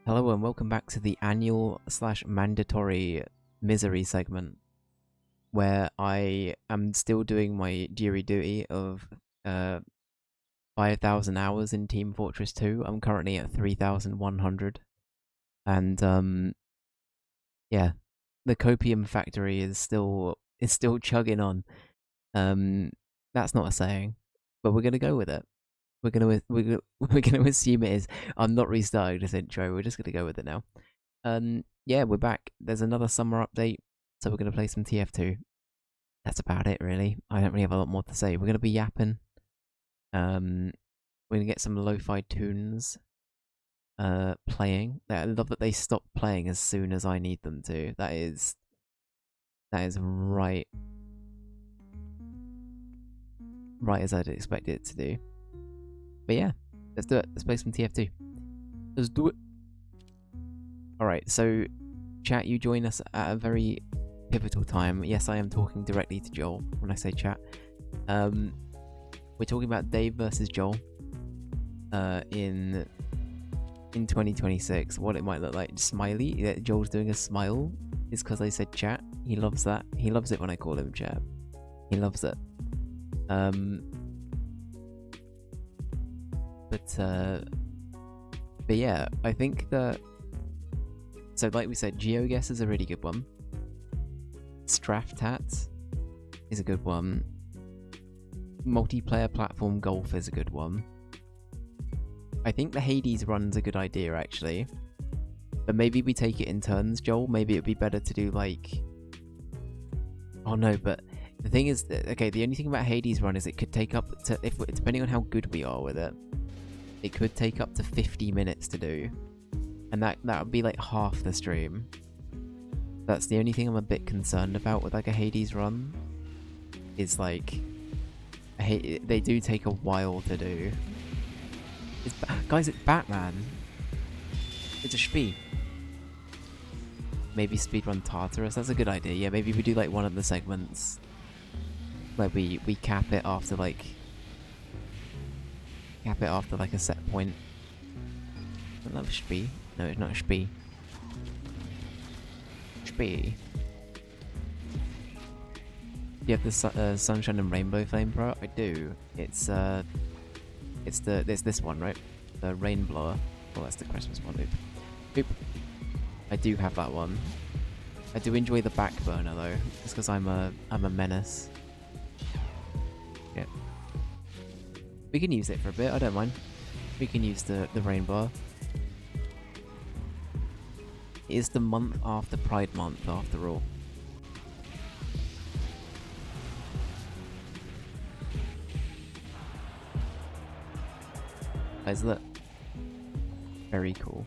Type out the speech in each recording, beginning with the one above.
Hello and welcome back to the annual slash mandatory misery segment where I am still doing my jury duty of 5,000 hours in Team Fortress 2. I'm currently at 3,100 and yeah, the copium factory is still chugging on. That's not a saying, but we're gonna go with it. We're gonna assume it is. I'm not restarting this intro. We're just gonna go with it now. Yeah, we're back. There's another summer update, so we're gonna play some TF2. That's about it, really. I don't really have a lot more to say. We're gonna be yapping. We're gonna get some lo-fi tunes. Playing. I love that they stop playing as soon as I need them to. That is right as I'd expect it to do. But yeah, let's do it. Let's play some TF2. Let's do it. Alright, so chat, you join us at a very pivotal time. Yes, I am talking directly to Joel when I say chat. We're talking about Dave versus Joel in 2026. What it might look like. Smiley. Joel's doing a smile. It's because I said chat. He loves that. He loves it when I call him chat. He loves it. But yeah, I think that. So, like we said, GeoGuess is a really good one. Straftat is a good one. Multiplayer platform golf is a good one. I think the Hades run's a good idea, actually. But maybe we take it in turns, Joel. Maybe it'd be better to do like... Oh no, but the thing is, okay, the only thing about Hades run is it could take up to, depending on how good we are with it, it could take up to 50 minutes to do. And that would be like half the stream. That's the only thing I'm a bit concerned about with like a Hades run. Is like, they do take a while to do. Guys, it's Batman. It's a spee. Maybe speedrun Tartarus. That's a good idea. Yeah, maybe we do like one of the segments. Like we cap it after like a set point. I love spee. No, it's not a spee. Spee. You have the Sunshine and Rainbow Flamethrower? I do. It's this one, right? The Rain Blower. Well, that's the Christmas one, dude. Boop. I do have that one. I do enjoy the back burner though, just because I'm a menace. Yeah. We can use it for a bit. I don't mind. We can use the Rain Blower. It is the month after Pride Month, after all. Guys, look. Very cool.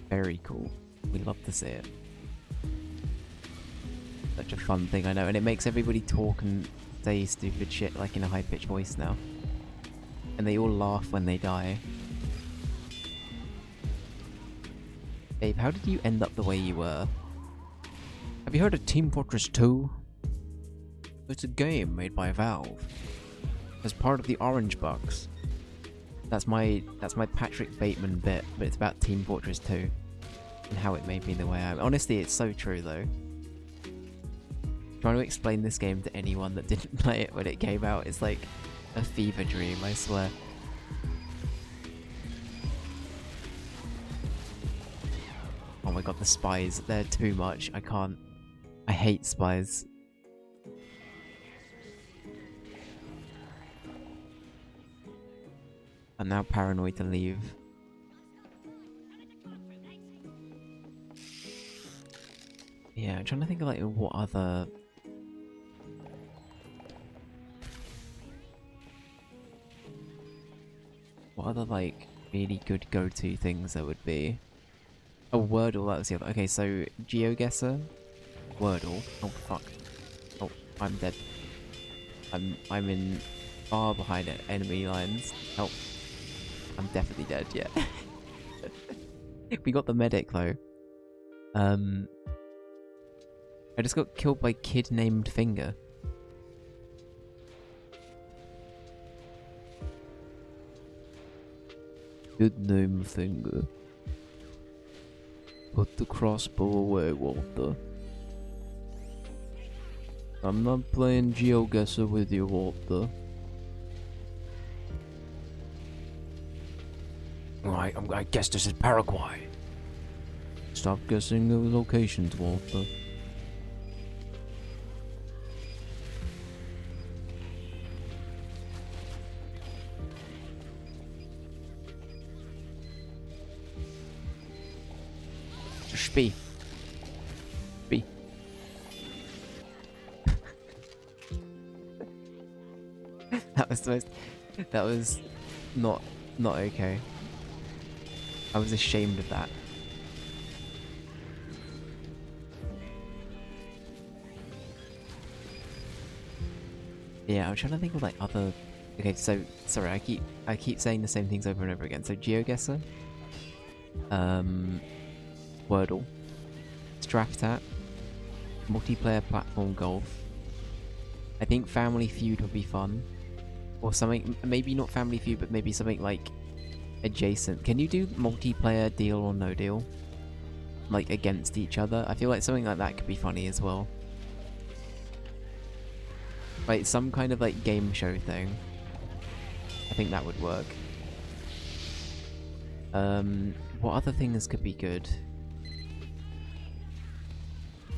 Very cool. We love to see it. Such a fun thing, I know. And it makes everybody talk and say stupid shit like in a high-pitched voice now. And they all laugh when they die. Babe, how did you end up the way you were? Have you heard of Team Fortress 2? It's a game made by Valve. As part of the Orange Box. That's my Patrick Bateman bit, but it's about Team Fortress 2. And how it made me the way I am. Honestly, it's so true though. Trying to explain this game to anyone that didn't play it when it came out is like a fever dream, I swear. Oh my god, the spies, they're too much. I can't. I hate spies. I'm now paranoid to leave. Yeah, I'm trying to think of like what other... What other like really good go-to things there would be. Oh, Wordle, that was the other. Okay, so GeoGuessr, Wordle. Oh fuck. Oh, I'm dead. I'm in far behind enemy lines. Oh, I'm definitely dead. Yeah. We got the medic though. I just got killed by kid named Finger. Good name, Finger. Put the crossbow away, Walter. I'm not playing GeoGuessr with you, Walter. I guess this is Paraguay. Stop guessing the locations, Walter. Spee. Spee. That was the most... That was not okay. I was ashamed of that. Yeah, I'm trying to think of like other... Okay, so sorry, I keep saying the same things over and over again. So GeoGuessr, Wordle, Straftat, multiplayer platform golf. I think Family Feud would be fun, or something. Maybe not Family Feud, but maybe something like adjacent. Can you do multiplayer Deal or No Deal, like against each other? I feel like something like that could be funny as well. Like some kind of like game show thing. I think that would work. What other things could be good?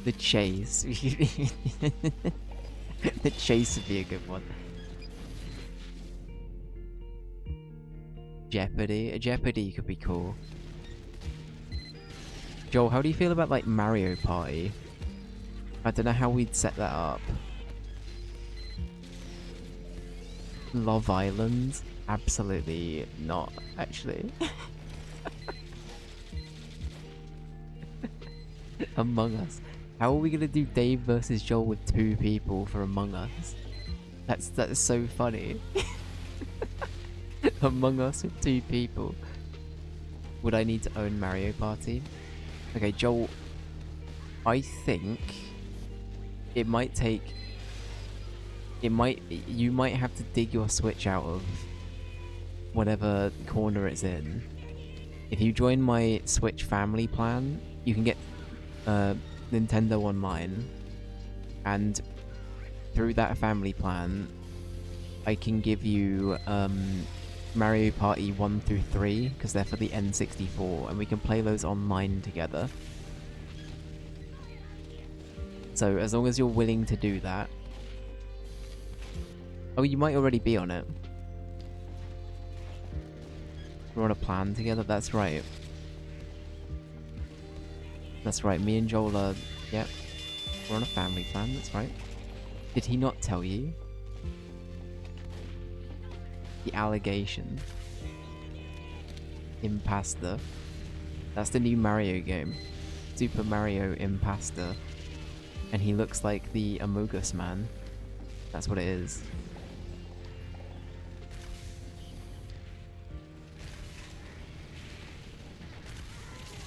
The chase. The chase would be a good one. Jeopardy. A Jeopardy could be cool. Joel, how do you feel about like Mario Party? I don't know how we'd set that up. Love Island? Absolutely not, actually. Among Us. How are we gonna do Dave versus Joel with 2 people for Among Us? That's so funny. Among Us with 2 people. Would I need to own Mario Party? Okay, Joel. I think it might take... You might have to dig your Switch out of whatever corner it's in. If you join my Switch family plan, you can get Nintendo Online, and through that family plan, I can give you Mario Party 1 through 3, because they're for the N64, and we can play those online together. So as long as you're willing to do that. Oh, you might already be on it. We're on a plan together, that's right. That's right, me and Joel are... Yep. We're on a family plan, that's right. Did he not tell you? The allegation. Impasta. That's the new Mario game. Super Mario Impasta. And he looks like the Amogus man. That's what it is.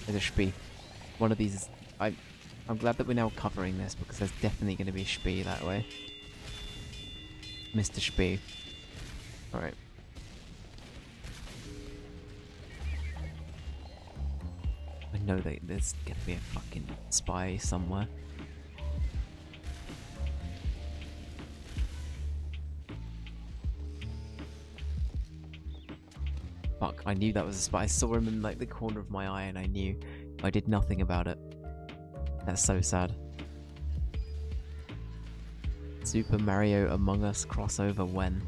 There's a Spee. One of these... I'm glad that we're now covering this, because there's definitely going to be a Spee that way. Mr. Spee. Alright. I know that there's going to be a fucking spy somewhere. Fuck, I knew that was a spy. I saw him in like the corner of my eye and I knew. I did nothing about it. That's so sad. Super Mario Among Us crossover when?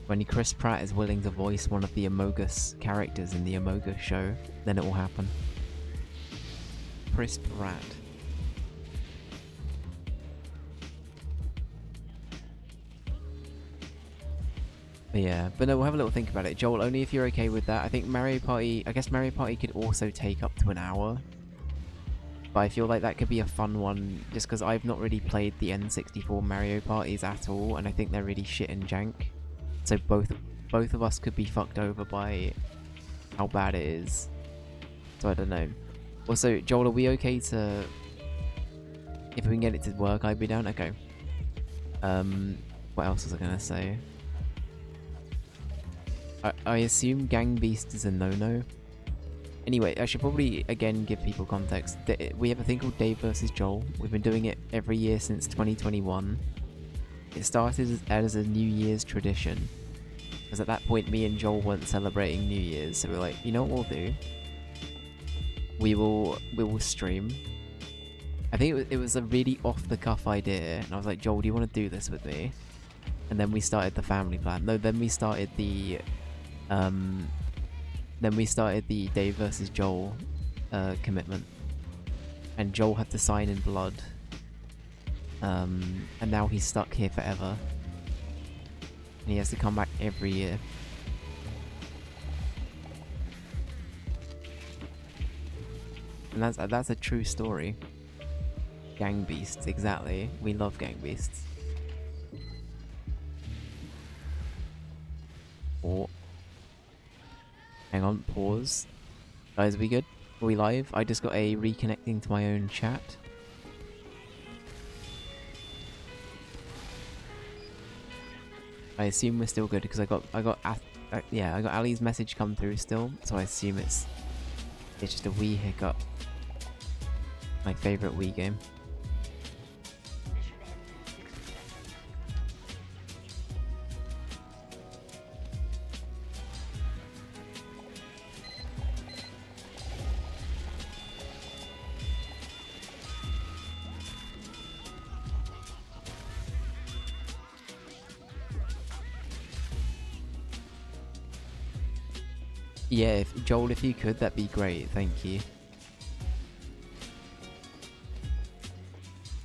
When Chris Pratt is willing to voice one of the Amogus characters in the Amogus show, then it will happen. Chris Pratt. But yeah, but no, we'll have a little think about it. Joel, only if you're okay with that. I think Mario Party... I guess Mario Party could also take up to an hour. But I feel like that could be a fun one, just because I've not really played the N64 Mario Parties at all, and I think they're really shit and jank. So both of us could be fucked over by how bad it is. So I don't know. Also, Joel, are we okay to... If we can get it to work, I'd be down? Okay. What else was I gonna say? I assume Gang Beast is a no-no. Anyway, I should probably again give people context. We have a thing called Dave versus Joel. We've been doing it every year since 2021. It started as a New Year's tradition. Because at that point, me and Joel weren't celebrating New Year's, so we're like, you know what we'll do? We will stream. I think it was a really off-the-cuff idea, and I was like, Joel, do you want to do this with me? And then we started the family plan. No, then we started the Dave versus Joel commitment, and Joel had to sign in blood. And now he's stuck here forever, and he has to come back every year. And that's a true story. Gang beasts, exactly. We love gang beasts. Oh. Hang on, pause. Guys, are we good? Are we live? I just got a reconnecting to my own chat. I assume we're still good because I got Ali's message come through still, so I assume it's just a wee hiccup. My favorite Wii game. Yeah, Joel, if you could, that'd be great. Thank you.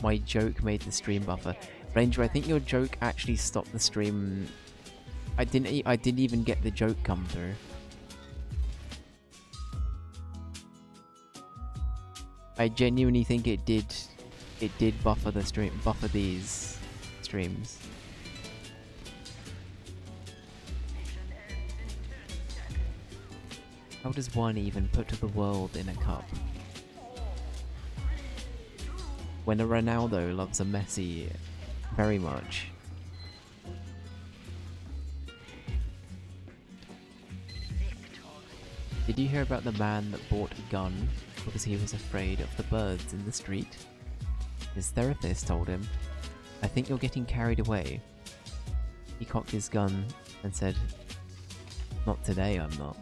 My joke made the stream buffer. Ranger, I think your joke actually stopped the stream. I didn't even get the joke come through. I genuinely think it did buffer the stream, buffer these streams. How does one even put to the world in a cup? When a Ronaldo loves a Messi very much. Did you hear about the man that bought a gun because he was afraid of the birds in the street? His therapist told him, "I think you're getting carried away." He cocked his gun and said, "Not today, I'm not."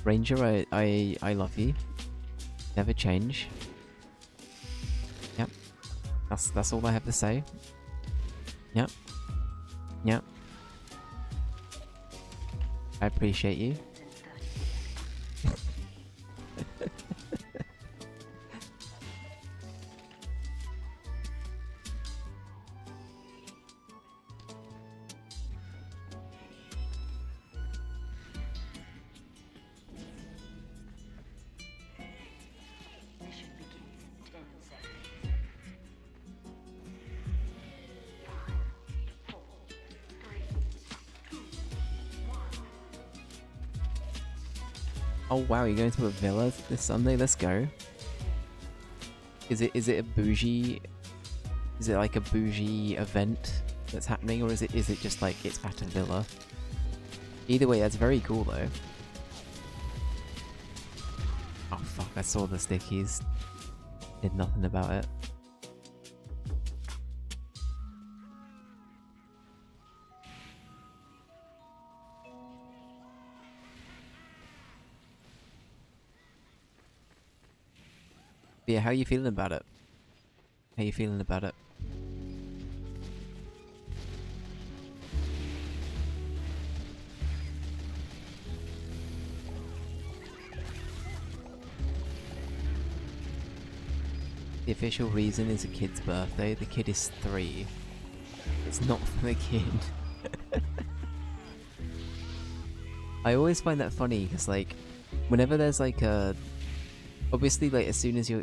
Ranger, I love you. Never change. Yep. That's all I have to say. Yep. Yep. I appreciate you. Oh wow, you're going to a villa this Sunday? Let's go. Is it a bougie? Is it like a bougie event that's happening, or is it just like it's at a villa? Either way, that's very cool though. Oh fuck! I saw the stickies. Did nothing about it. But yeah, how are you feeling about it? How are you feeling about it? The official reason is a kid's birthday. The kid is 3. It's not for the kid. I always find that funny because, like, whenever there's like a... Obviously, like, as soon as a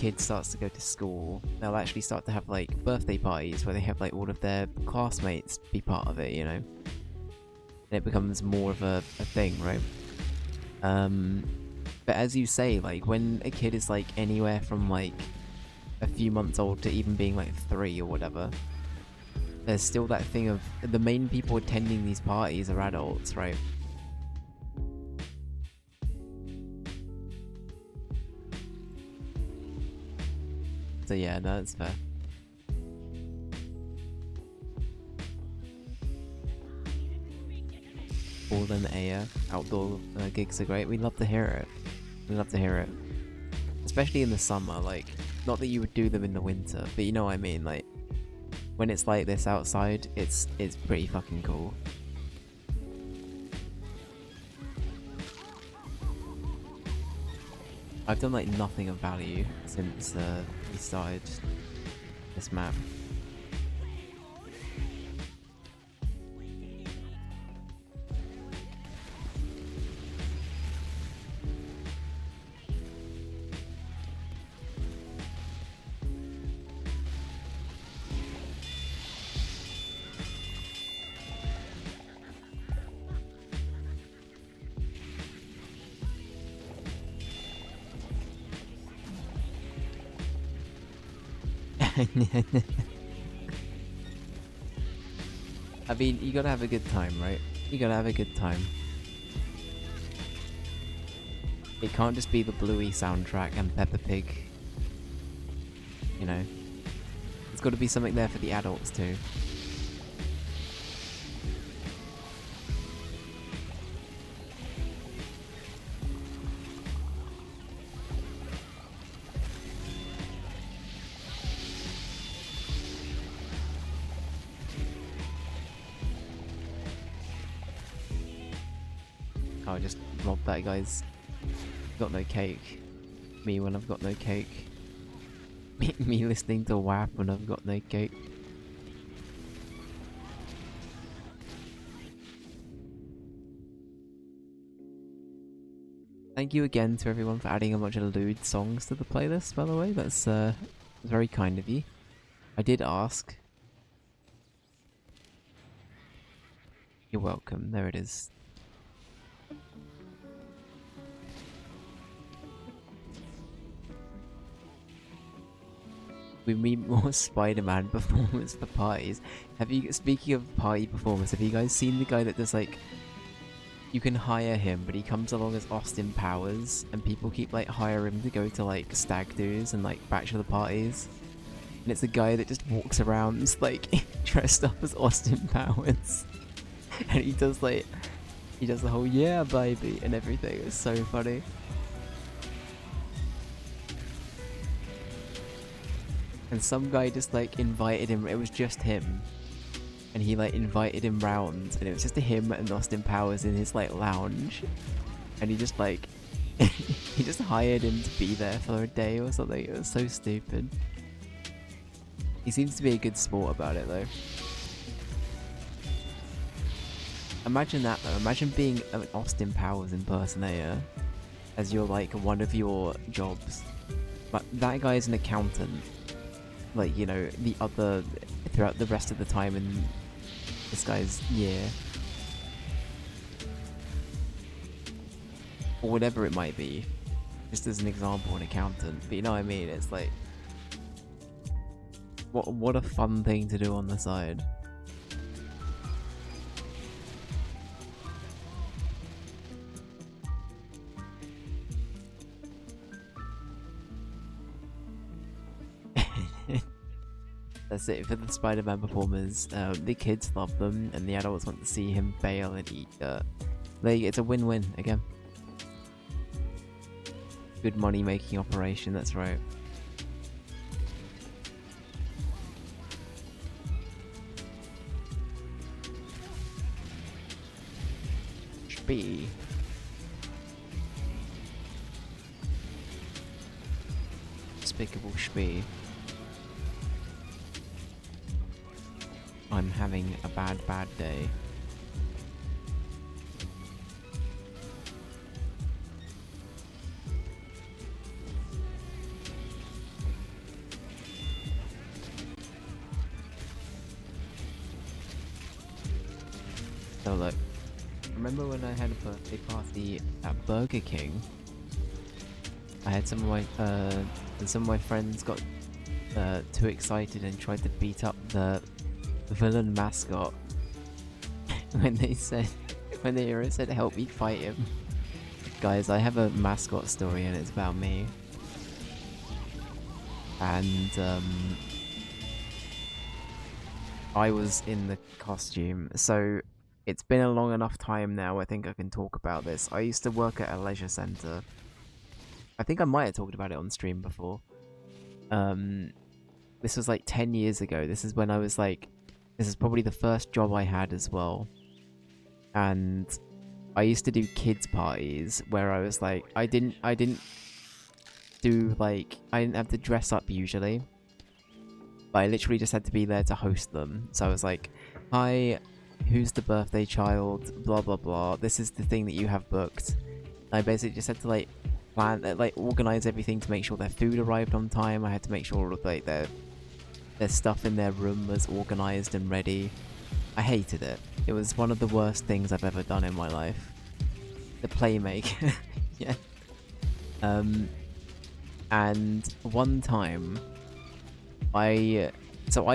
kid starts to go to school, they'll actually start to have like birthday parties where they have like all of their classmates be part of it, you know? And it becomes more of a thing, right? But as you say, like when a kid is like anywhere from like a few months old to even being like 3 or whatever, there's still that thing of the main people attending these parties are adults, right? So yeah, no, that's fair. All them outdoor gigs are great. We love to hear it. We love to hear it. Especially in the summer, like, not that you would do them in the winter, but you know what I mean, like, when it's like this outside, it's pretty fucking cool. I've done like nothing of value since we started this map. I mean, you gotta have a good time, right? You gotta have a good time. It can't just be the Bluey soundtrack and Peppa Pig. You know? There's gotta be something there for the adults too. Oh, I just robbed that guy's. Got no cake. Me when I've got no cake. Me listening to WAP when I've got no cake. Thank you again to everyone for adding a bunch of lewd songs to the playlist, by the way. That's very kind of you. I did ask. You're welcome. There it is. We need more Spider-Man performers for parties. Have you, speaking of party performers, have you guys seen the guy that does like, you can hire him, but he comes along as Austin Powers, and people keep like hiring him to go to like stag do's and like bachelor parties. And it's a guy that just walks around like dressed up as Austin Powers. And he does the whole yeah baby and everything. It's so funny. And some guy just like invited him, it was just him. And he like invited him round, and it was just him and Austin Powers in his like lounge. And he just like, he just hired him to be there for a day or something. It was so stupid. He seems to be a good sport about it though. Imagine that though, imagine being an Austin Powers impersonator as your like one of your jobs. But that guy is an accountant. Like, you know, the other, throughout the rest of the time in this guy's year. Or whatever it might be. Just as an example, an accountant. But you know what I mean? It's like, what a fun thing to do on the side. That's it for the Spider-Man performers. The kids love them, and the adults want to see him fail and eat dirt. Like, it's a win-win again. Good money-making operation. That's right. Spee. Despicable Spee. I'm having a bad day. Oh look, remember when I had a birthday party at Burger King? I had some of my friends got too excited and tried to beat up the villain mascot when they said help me fight him. Guys, I have a mascot story and it's about me. And I was in the costume, so it's been a long enough time now I think I can talk about this. I used to work at a leisure centre. I think I might have talked about it on stream before. This was like 10 years ago. This is when I was like, this is probably the first job I had as well. And I used to do kids parties where I was like, I didn't do like, I didn't have to dress up usually, but I literally just had to be there to host them. So I was like, hi, who's the birthday child, blah blah blah, this is the thing that you have booked. I basically just had to like plan, like organize everything to make sure their food arrived on time. I had to make sure all of like their stuff in their room was organized and ready. I hated it. It was one of the worst things I've ever done in my life. The playmaker. Yeah. And one time I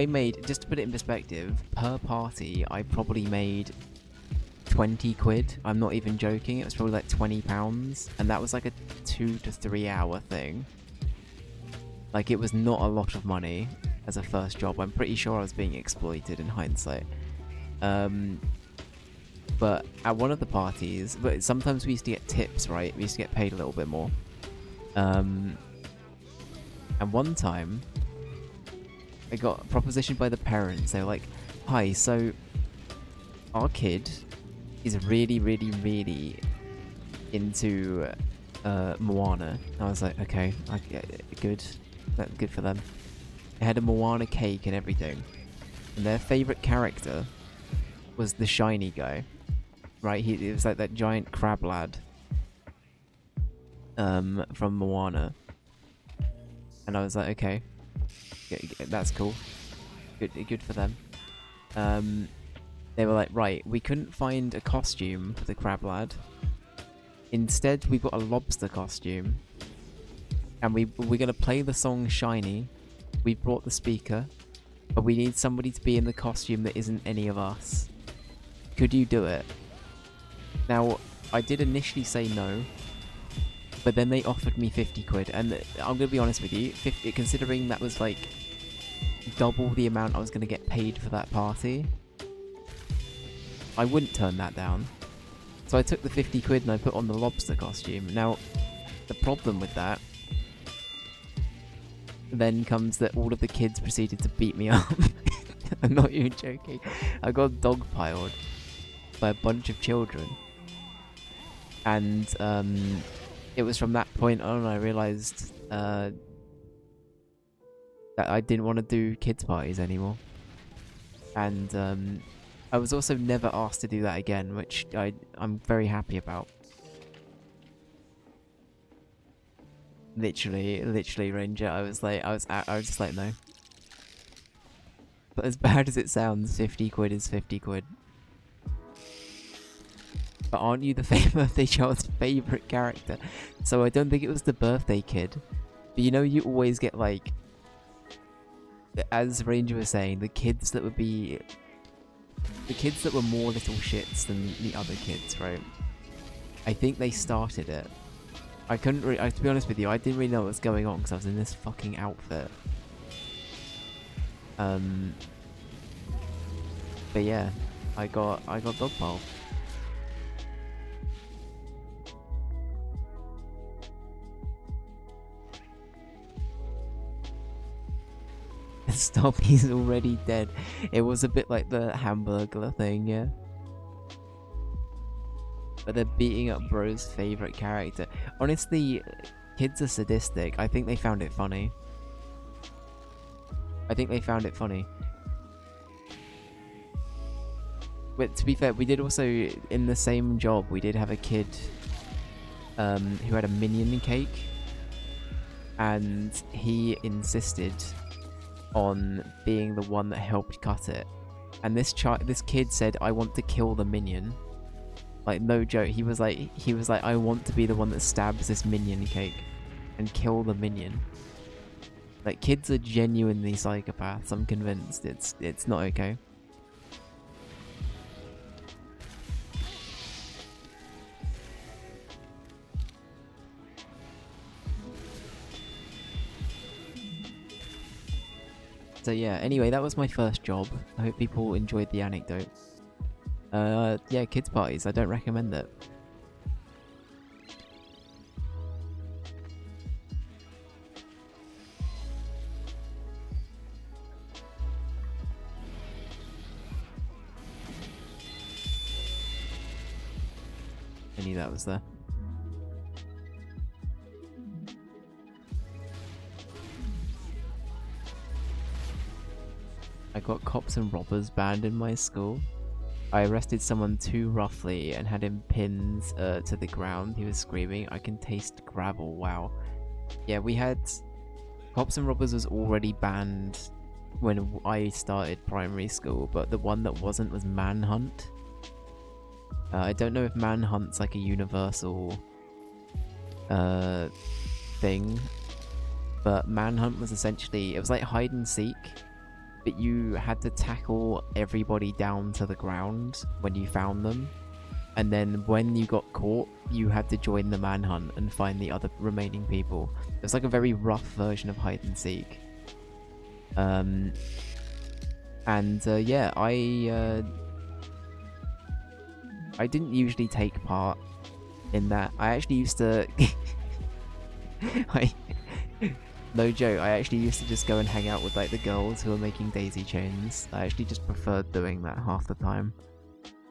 made, just to put it in perspective, per party I probably made 20 quid. I'm not even joking. It was probably like £20, and that was like a 2 to 3 hour thing. Like, it was not a lot of money as a first job. I'm pretty sure I was being exploited in hindsight. But at one of the parties, but sometimes we used to get tips, right? We used to get paid a little bit more. And one time I got propositioned by the parents. They were like, hi, so our kid is really, really, really into Moana. I was like, okay, good. That's good for them. They had a Moana cake and everything. And their favourite character was the shiny guy. Right? It was like that giant crab lad from Moana. And I was like, okay, that's cool. Good for them. They were like, right, we couldn't find a costume for the crab lad. Instead, we got a lobster costume. And we're going to play the song Shiny. We brought the speaker. But we need somebody to be in the costume that isn't any of us. Could you do it? Now, I did initially say no. But then they offered me 50 quid. And I'm going to be honest with you, considering that was like double the amount I was going to get paid for that party, I wouldn't turn that down. So I took the 50 quid and I put on the lobster costume. Now, the problem with that then comes that all of the kids proceeded to beat me up. I'm not even joking. I got dogpiled by a bunch of children. And it was from that point on I realised that I didn't want to do kids parties anymore. And I was also never asked to do that again, which I'm very happy about. Literally, Ranger, I was just like, no. But as bad as it sounds, 50 quid is 50 quid. But aren't you the birthday child's favourite character? So I don't think it was the birthday kid. But you know, you always get like, as Ranger was saying, the kids that were more little shits than the other kids, right? I think they started it. I couldn't really, to be honest with you, I didn't really know what was going on because I was in this fucking outfit. But yeah, I got dogpiled. Stop, he's already dead. It was a bit like the Hamburglar thing, yeah. But they're beating up bro's favourite character. Honestly, kids are sadistic. I think they found it funny. But to be fair, we did also, in the same job, we did have a kid who had a minion cake. And he insisted on being the one that helped cut it. And this kid said, "I want to kill the minion." Like, no joke. He was like, "I want to be the one that stabs this minion cake and kill the minion." Like, kids are genuinely psychopaths. I'm convinced. It's not okay. So yeah, anyway, that was my first job. I hope people enjoyed the anecdote. Yeah, kids parties, I don't recommend it. I knew that was there. I got cops and robbers banned in my school. I arrested someone too roughly and had him pinned to the ground. He was screaming, "I can taste gravel." Wow. Yeah, we had... Cops and robbers was already banned when I started primary school, but the one that wasn't was manhunt. I don't know if manhunt's like a universal thing, but manhunt was essentially... It was like hide and seek, but you had to tackle everybody down to the ground when you found them, and then when you got caught, you had to join the manhunt and find the other remaining people. It was like a very rough version of hide and seek. Yeah, I didn't usually take part in that. I actually used to... No joke, I actually used to just go and hang out with like the girls who were making daisy chains. I actually just preferred doing that half the time.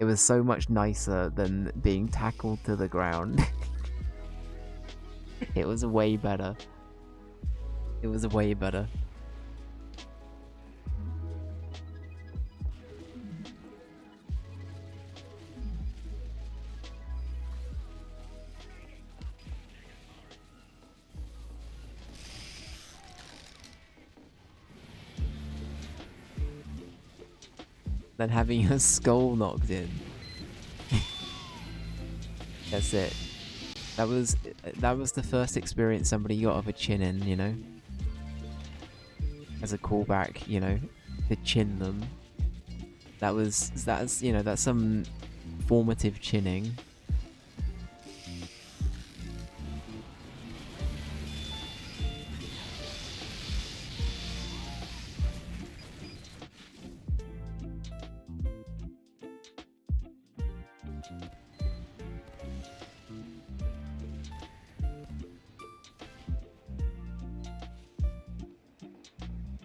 It was so much nicer than being tackled to the ground. It was way better. It was way better. Than having your skull knocked in. That's it. That was the first experience somebody got of a chin in, you know? As a callback, you know, to chin them. That's you know, that's some formative chinning.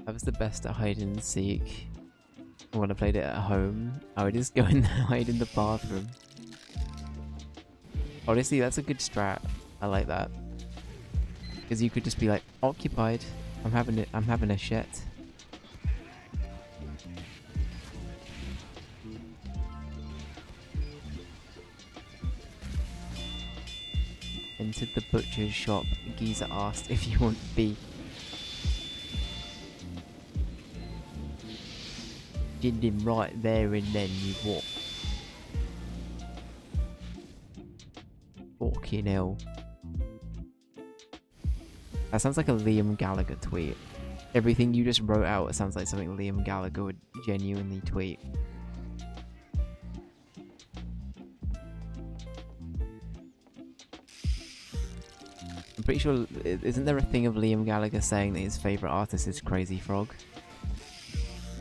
I was the best at hide and seek. When I played it at home, I would just go and hide in the bathroom. Honestly, that's a good strat. I like that. Because you could just be like, occupied. I'm having a shit. Entered the butcher's shop. Geezer asked if you want beef. Ginned him right there and then, you what? Fucking hell. That sounds like a Liam Gallagher tweet. Everything you just wrote out, it sounds like something Liam Gallagher would genuinely tweet. I'm pretty sure, isn't there a thing of Liam Gallagher saying that his favourite artist is Crazy Frog?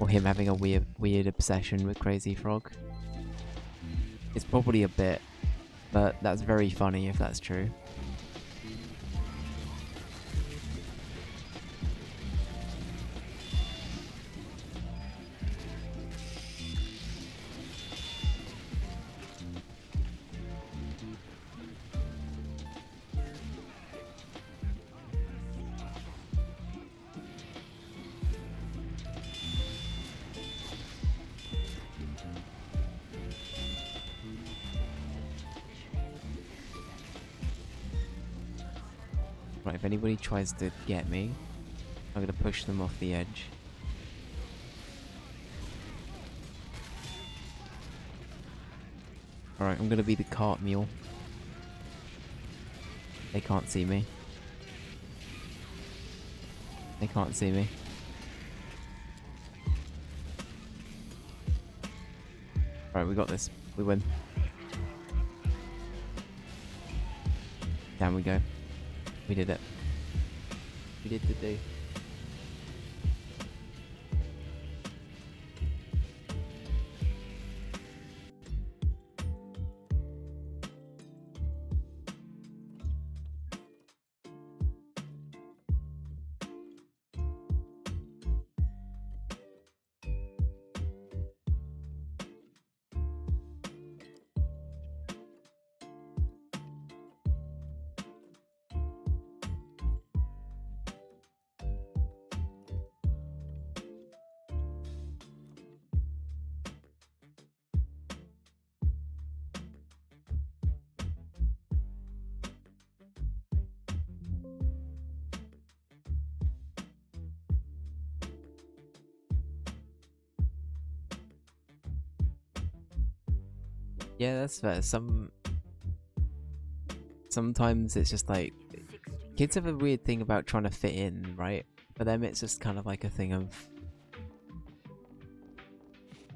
Or him having a weird obsession with Crazy Frog? It's probably a bit, but that's very funny if that's true. Right, if anybody tries to get me, I'm gonna push them off the edge. Alright, I'm gonna be the cart mule. They can't see me. They can't see me. Alright, we got this. We win. Down we go. We did it. We did the do. Yeah, that's fair. Sometimes it's just like kids have a weird thing about trying to fit in, right? For them, it's just kind of like a thing of,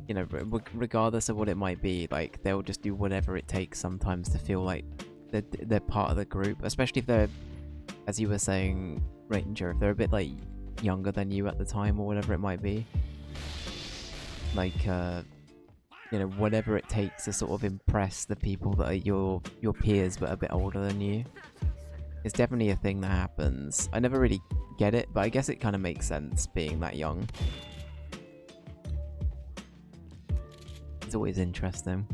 you know, regardless of what it might be, like they'll just do whatever it takes sometimes to feel like they're part of the group, especially if they're, as you were saying, Ranger, if they're a bit like younger than you at the time or whatever it might be. Like, you know, whatever it takes to sort of impress the people that are your peers but a bit older than you. It's definitely a thing that happens. I never really get it, but I guess it kind of makes sense being that young. It's always interesting.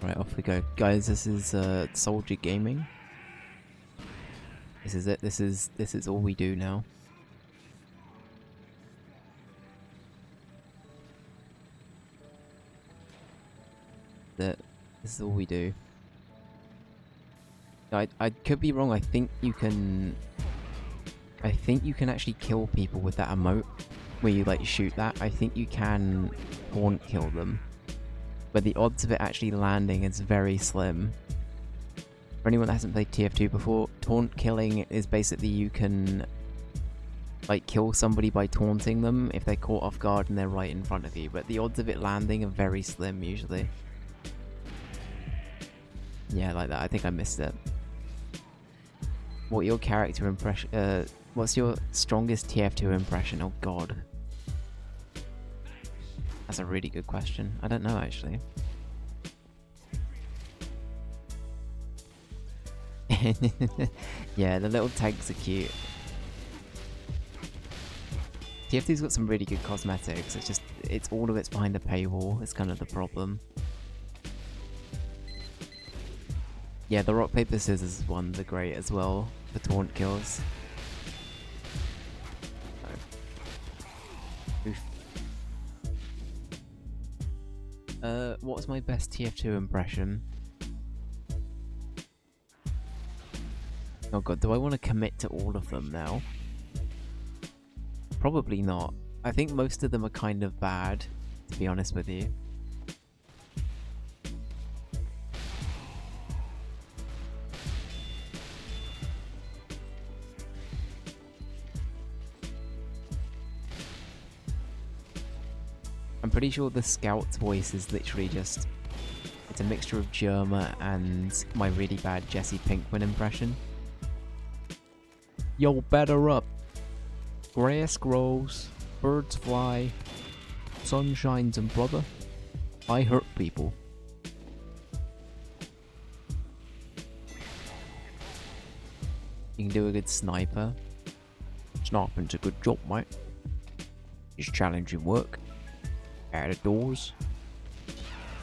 Right, off we go. Guys, this is Soldier Gaming. This is it. This is all we do now. This is all we do. I could be wrong. I think you can actually kill people with that emote where you like shoot that. I think you can taunt kill them. But the odds of it actually landing is very slim. For anyone that hasn't played TF2 before, taunt killing is basically you can like kill somebody by taunting them if they're caught off guard and they're right in front of you, but the odds of it landing are very slim usually. Yeah, like that. I think I missed it. What your character impression? What's your strongest TF2 impression? Oh god. That's a really good question. I don't know, actually. Yeah, the little tags are cute. TF2's got some really good cosmetics. It's just, all of it's behind a paywall. It's kind of the problem. Yeah, the rock, paper, scissors ones are great as well for taunt kills. What was my best TF2 impression? Oh god, do I want to commit to all of them now? Probably not. I think most of them are kind of bad, to be honest with you. I'm pretty sure the Scout's voice is literally just... It's a mixture of Germa and my really bad Jesse Pinkman impression. Yo, better up. Grass grows, birds fly, sun shines, and brother, I hurt people. You can do a good sniper. Sniping's a good job, mate. It's challenging work. Out of doors.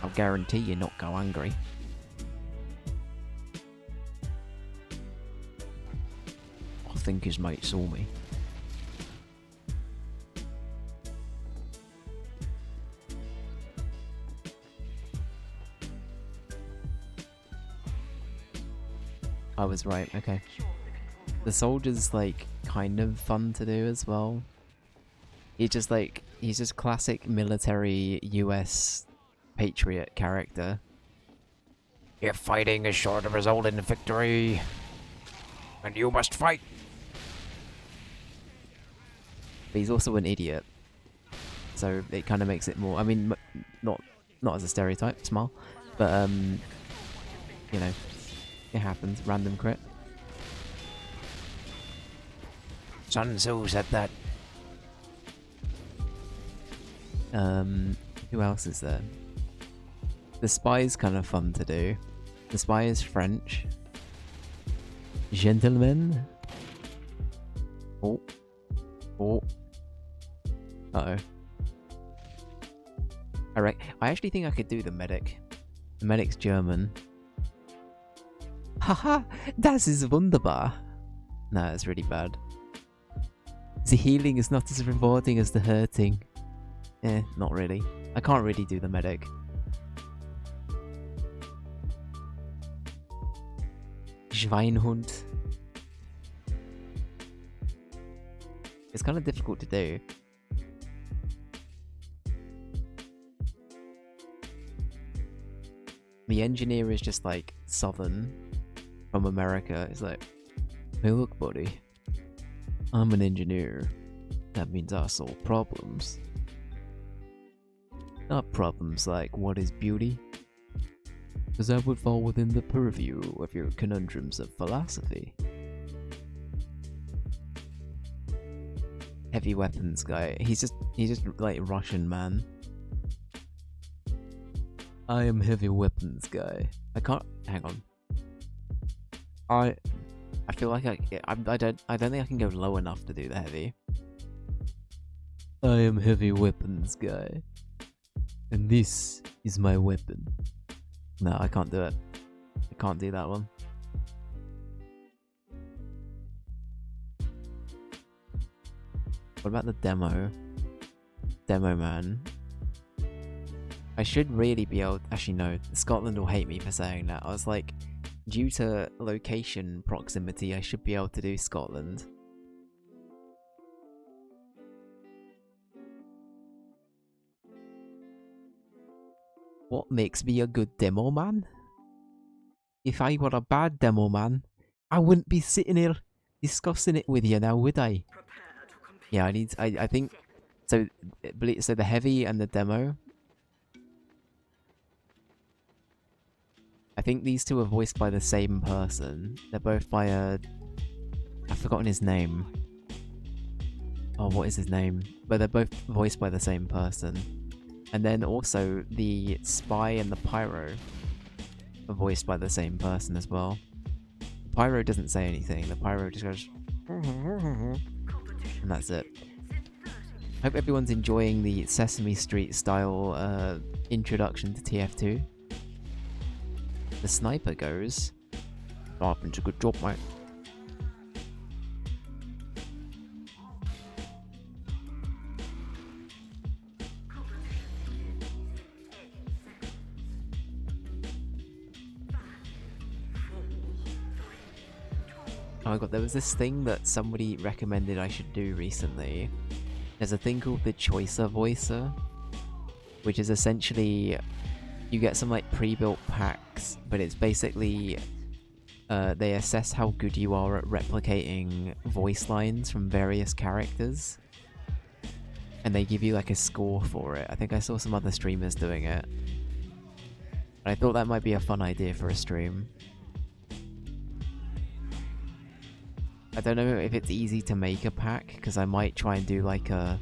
I'll guarantee you not go hungry. I think his mate saw me. I was right, okay. The soldier's like kind of fun to do as well. He's just classic military US patriot character. If fighting is short of result in victory, and you must fight. But he's also an idiot, so it kind of makes it more. I mean, not as a stereotype, smile, but you know, it happens. Random crit. Sun Tzu said that. Who else is there? The spy's kind of fun to do. The spy is French. Gentleman. Oh. Oh. Uh-oh. I actually think I could do the medic. The medic's German. Haha, das ist wunderbar. Nah, it's really bad. The healing is not as rewarding as the hurting. Eh, not really. I can't really do the medic. Schweinhund. It's kind of difficult to do. The engineer is just like southern from America. It's like, hey look buddy, I'm an engineer. That means I solve problems. Not problems like what is beauty, because that would fall within the purview of your conundrums of philosophy. Heavy weapons guy. He's just like Russian man. I am heavy weapons guy. I can't. Hang on. I feel like I don't think I can go low enough to do the heavy. I am heavy weapons guy, and this is my weapon. No, I can't do it. I can't do that one. What about the demo? Demo man. I should really be able... Actually, no. Scotland will hate me for saying that. I was like, due to location proximity, I should be able to do Scotland. What makes me a good demo man? If I were a bad demo man, I wouldn't be sitting here discussing it with you now, would I? Yeah, I think... So the heavy and the demo... I think these two are voiced by the same person. They're both by a... I've forgotten his name. Oh, what is his name? But they're both voiced by the same person. And then also the spy and the pyro are voiced by the same person as well. The pyro doesn't say anything. The pyro just goes... And that's it. Hope everyone's enjoying the Sesame Street style introduction to TF2. The sniper goes, Sharpen's a good job, mate. Oh my god, there was this thing that somebody recommended I should do recently. There's a thing called the Choicer Voicer, which is essentially... You get some like pre-built packs, but it's basically they assess how good you are at replicating voice lines from various characters, and they give you like a score for it. I think I saw some other streamers doing it. I thought that might be a fun idea for a stream. I don't know if it's easy to make a pack, because I might try and do like a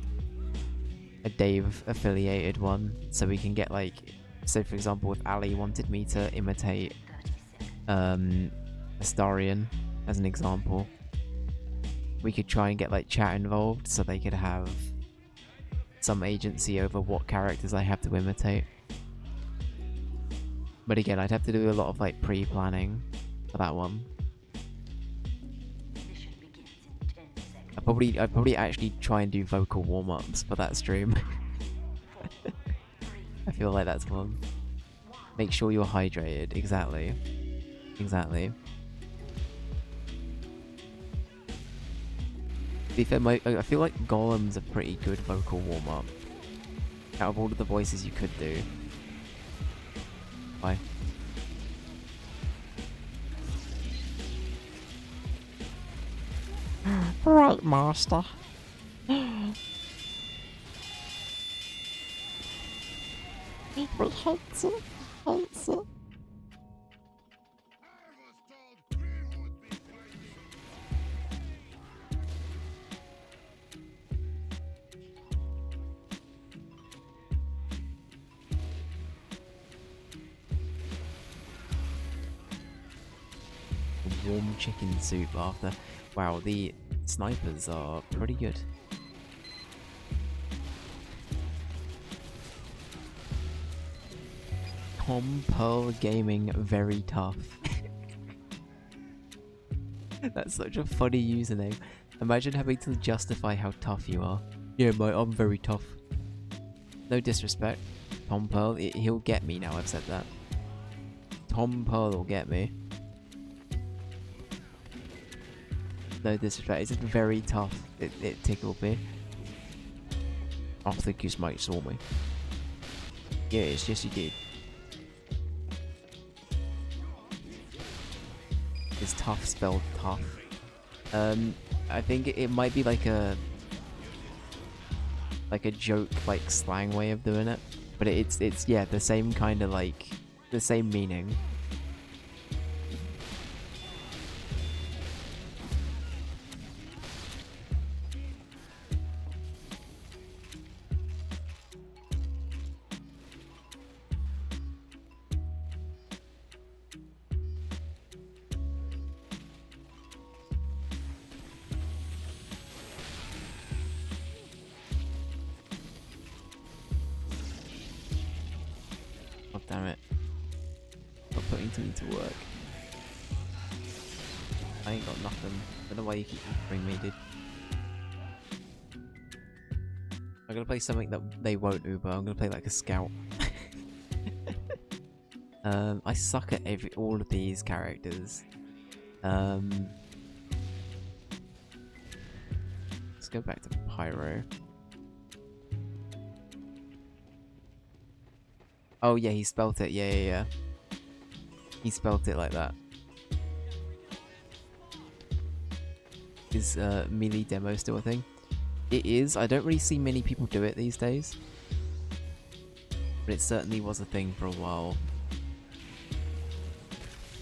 Dave affiliated one, so we can get like... So for example, if Ali wanted me to imitate Astarion as an example, we could try and get like chat involved so they could have some agency over what characters I have to imitate. But again, I'd have to do a lot of like pre-planning for that one. I'd probably actually try and do vocal warm-ups for that stream. I feel like that's one. Make sure you're hydrated. Exactly. Exactly. To be fair, I feel like Golem's a pretty good vocal warm-up. Out of all of the voices you could do. Bye. Right, master. We hates it. Hates it. Warm chicken soup after. Wow, the snipers are pretty good. Tom Pearl Gaming, very tough. That's such a funny username. Imagine having to justify how tough you are. Yeah, mate, I'm very tough. No disrespect. Tom Pearl, he'll get me now I've said that. Tom Pearl will get me. No disrespect, it's just very tough. It tickled me. I think his mate saw me. Yes, yes he did. Is tough spelled tough? I think it might be like a joke, like slang way of doing it, but it's yeah, the same kind of like the same meaning. God damn it. Not putting something to work. I ain't got nothing. Don't know why you keep bringing me, dude. I'm gonna play something that they won't Uber. I'm gonna play like a scout. I suck at all of these characters. Let's go back to Pyro. Oh yeah, he spelt it. Yeah. He spelt it like that. Is melee demo still a thing? It is. I don't really see many people do it these days, but it certainly was a thing for a while.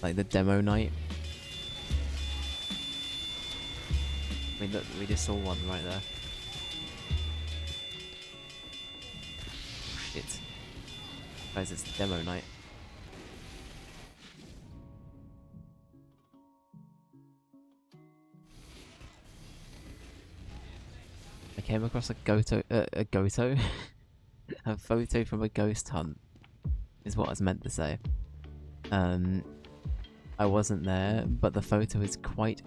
Like the demo night. I mean, look, we just saw one right there. Shit. Guys, it's demo night. I came across a a photo from a ghost hunt, is what I was meant to say. I wasn't there, but the photo is quite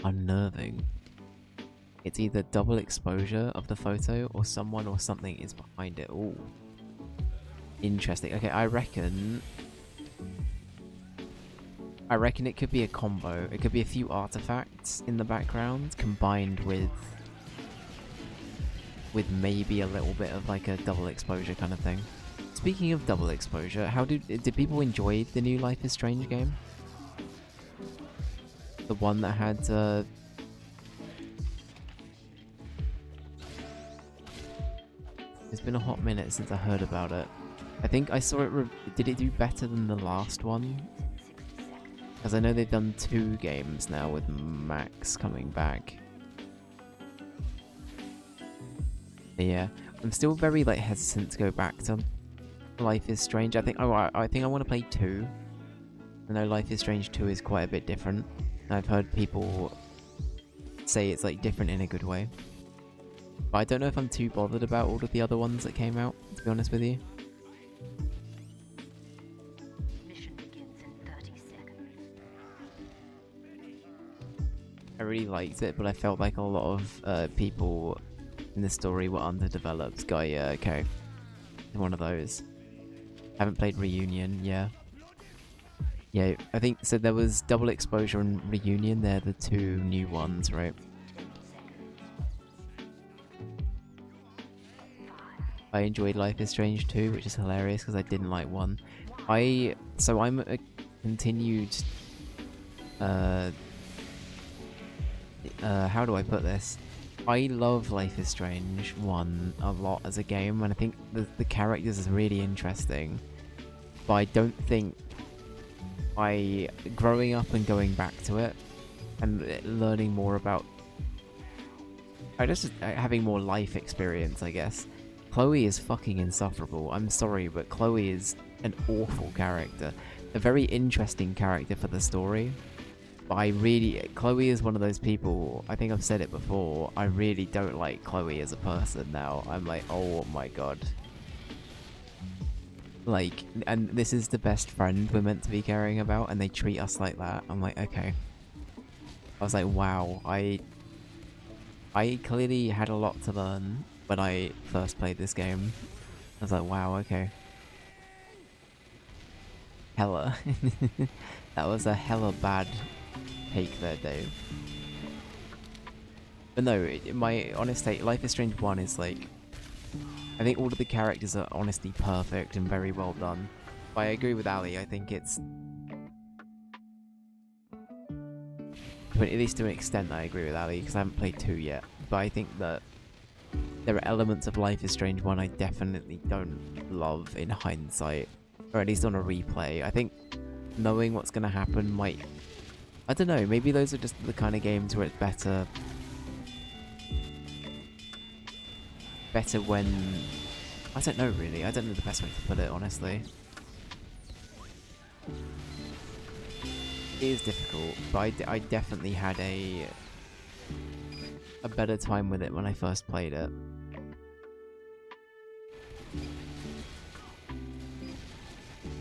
unnerving. It's either double exposure of the photo or someone or something is behind it. Ooh. Interesting. Okay, I reckon it could be a combo. It could be a few artifacts in the background combined with maybe a little bit of like a double exposure kind of thing. Speaking of double exposure, how did people enjoy the new Life is Strange game? The one that had it's been a hot minute since I heard about it. I think I saw it. Did it do better than the last one? Because I know they've done 2 games now with Max coming back. But yeah, I'm still very like hesitant to go back to Life is Strange. I think I think I want to play 2. I know Life is Strange 2 is quite a bit different. I've heard people say it's like different in a good way. But I don't know if I'm too bothered about all of the other ones that came out, to be honest with you. Mission begins in 30 seconds. I really liked it, but I felt like a lot of people in the story were underdeveloped. Okay. One of those. Haven't played Reunion, yeah. Yeah, I think, so there was Double Exposure and Reunion, they're the 2 new ones, right? I enjoyed Life is Strange 2, which is hilarious because I didn't like 1. So I'm a continued how do I put this? I love Life is Strange 1 a lot as a game, and I think the characters is really interesting. But I don't think growing up and going back to it and learning more about having more life experience, I guess. Chloe is fucking insufferable. I'm sorry, but Chloe is an awful character. A very interesting character for the story. But Chloe is one of those people, I think I've said it before, I really don't like Chloe as a person now. I'm like, oh my god. Like, and this is the best friend we're meant to be caring about, and they treat us like that. I'm like, okay. I was like, wow, I clearly had a lot to learn when I first played this game. I was like, wow, okay. Hella. That was a hella bad take there, Dave. But no, in my honest take, Life is Strange 1 is like... I think all of the characters are honestly perfect and very well done. But I agree with Ali, I think it's... But at least to an extent I agree with Ali, because I haven't played 2 yet. But I think that there are elements of Life is Strange 1 I definitely don't love in hindsight. Or at least on a replay. I think knowing what's going to happen might... I don't know, maybe those are just the kind of games where it's better when... I don't know really, I don't know the best way to put it, honestly. It is difficult, but I definitely had a better time with it when I first played it.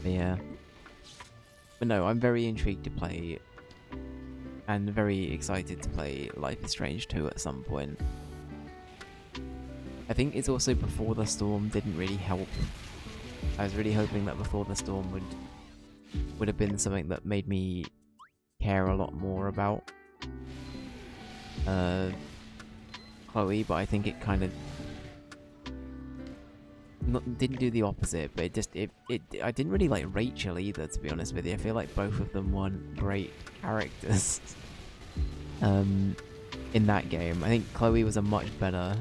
But yeah. But no, I'm very intrigued to play and very excited to play Life is Strange 2 at some point. I think it's also Before the Storm didn't really help. I was really hoping that Before the Storm would have been something that made me care a lot more about Chloe, but I think it kind of didn't do the opposite, but I didn't really like Rachel either, to be honest with you. I feel like both of them weren't great characters in that game. I think Chloe was a much better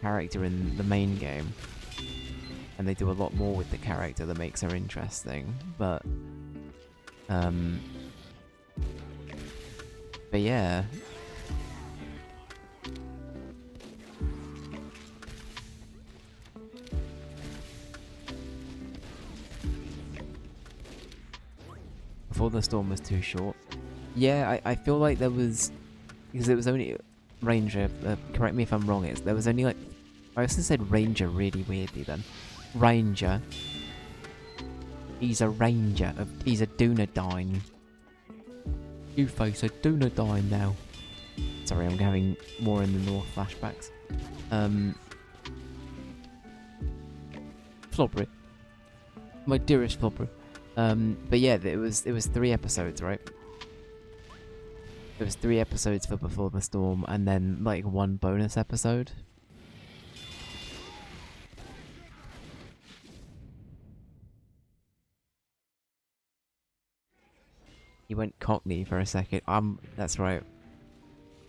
character in the main game, and they do a lot more with the character that makes her interesting, but yeah. Before the Storm was too short. Yeah, I feel like there was... Because it was only... Ranger, correct me if I'm wrong, there was only like... I also said Ranger really weirdly then. Ranger. He's a Ranger. He's a Dunedain. You face a Dunedain now. Sorry, I'm having more in the North flashbacks. Flobbery. My dearest Flobbery. But yeah, it was 3 episodes, right? It was 3 episodes for Before the Storm, and then like 1 bonus episode. He went Cockney for a second. That's right.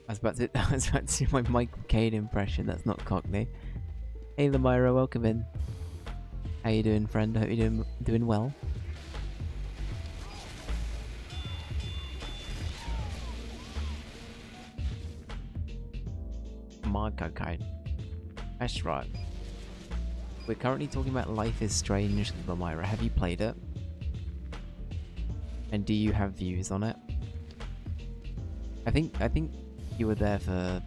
I was about to do my Michael Caine impression. That's not Cockney. Hey, Lamira, welcome in. How you doing, friend? Hope you're doing well. Michael Caine. That's right. We're currently talking about Life is Strange, Lamira. Have you played it? And do you have views on it? I think you were there for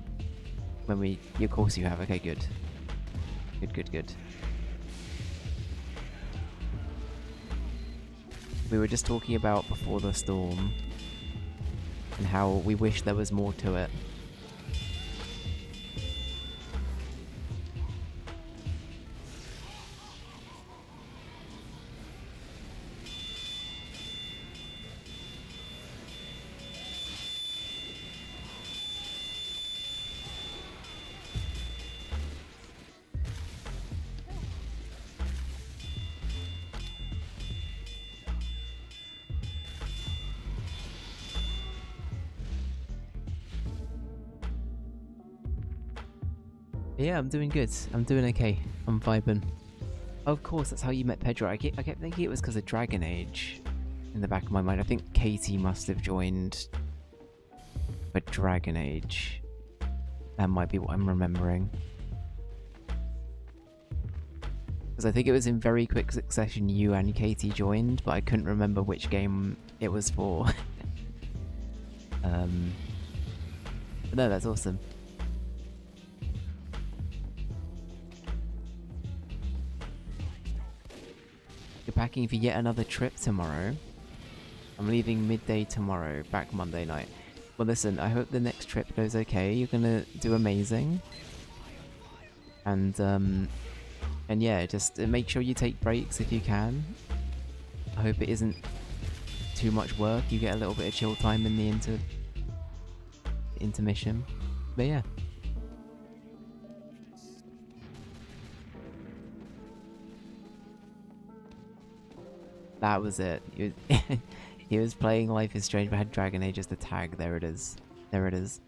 when we... Of course you have. Okay, good. Good. We were just talking about Before the Storm and how we wish there was more to it. Yeah, I'm doing good. I'm doing okay. I'm vibing. Of course, that's how you met Pedro. I kept thinking it was because of Dragon Age in the back of my mind. I think Katie must have joined for Dragon Age. That might be what I'm remembering. Because I think it was in very quick succession you and Katie joined, but I couldn't remember which game it was for. But no, that's awesome. You're packing for yet another trip tomorrow. I'm leaving midday tomorrow, back Monday night. Well, listen, I hope the next trip goes okay. You're gonna do amazing. And yeah, just make sure you take breaks if you can. I hope it isn't too much work. You get a little bit of chill time in the intermission. But yeah. That was it. He was playing Life is Strange but had Dragon Age as the tag. There it is. There it is.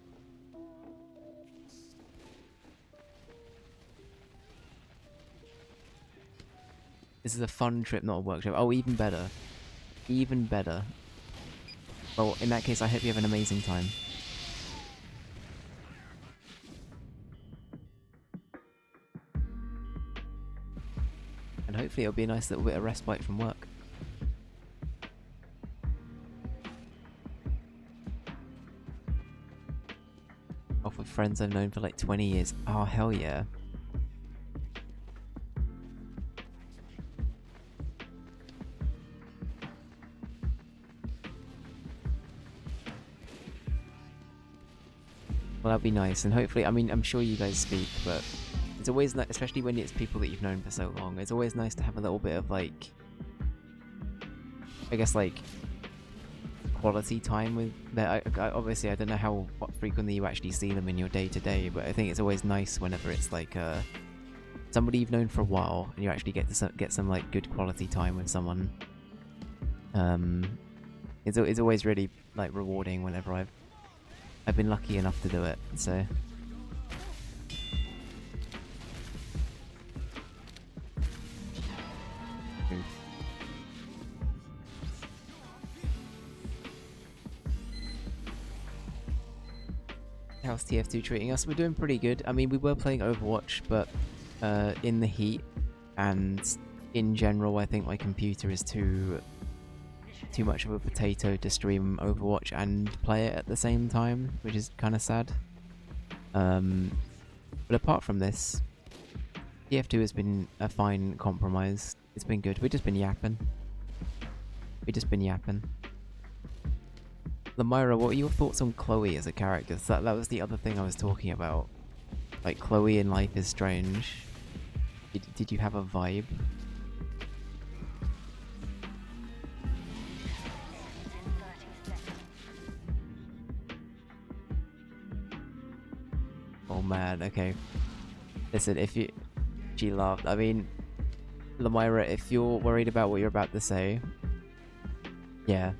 This is a fun trip, not a workshop. Oh, even better. Even better. Well, in that case, I hope you have an amazing time. And hopefully it'll be a nice little bit of respite from work. Off with friends I've known for like 20 years. Oh, hell yeah. Well, that'd be nice, and hopefully, I mean, I'm sure you guys speak, but it's always nice, especially when it's people that you've known for so long, it's always nice to have a little bit of, like, I guess, like, quality time with them. Obviously, I don't know how frequently you actually see them in your day-to-day, but I think it's always nice whenever it's, like, somebody you've known for a while, and you actually get to get some, like, good quality time with someone. It's always really, like, rewarding whenever I've been lucky enough to do it, so. How's TF2 treating us? We're doing pretty good. I mean, we were playing Overwatch, but in the heat, and in general, I think my computer is too much of a potato to stream Overwatch and play it at the same time, which is kind of sad. But apart from this, TF2 has been a fine compromise. It's been good. We've just been yapping. Lamyra, what are your thoughts on Chloe as a character? So that was the other thing I was talking about. Like, Chloe in Life is Strange. Did you have a vibe? Oh man, okay. Listen, she laughed. I mean, Lamyra, if you're worried about what you're about to say, yeah.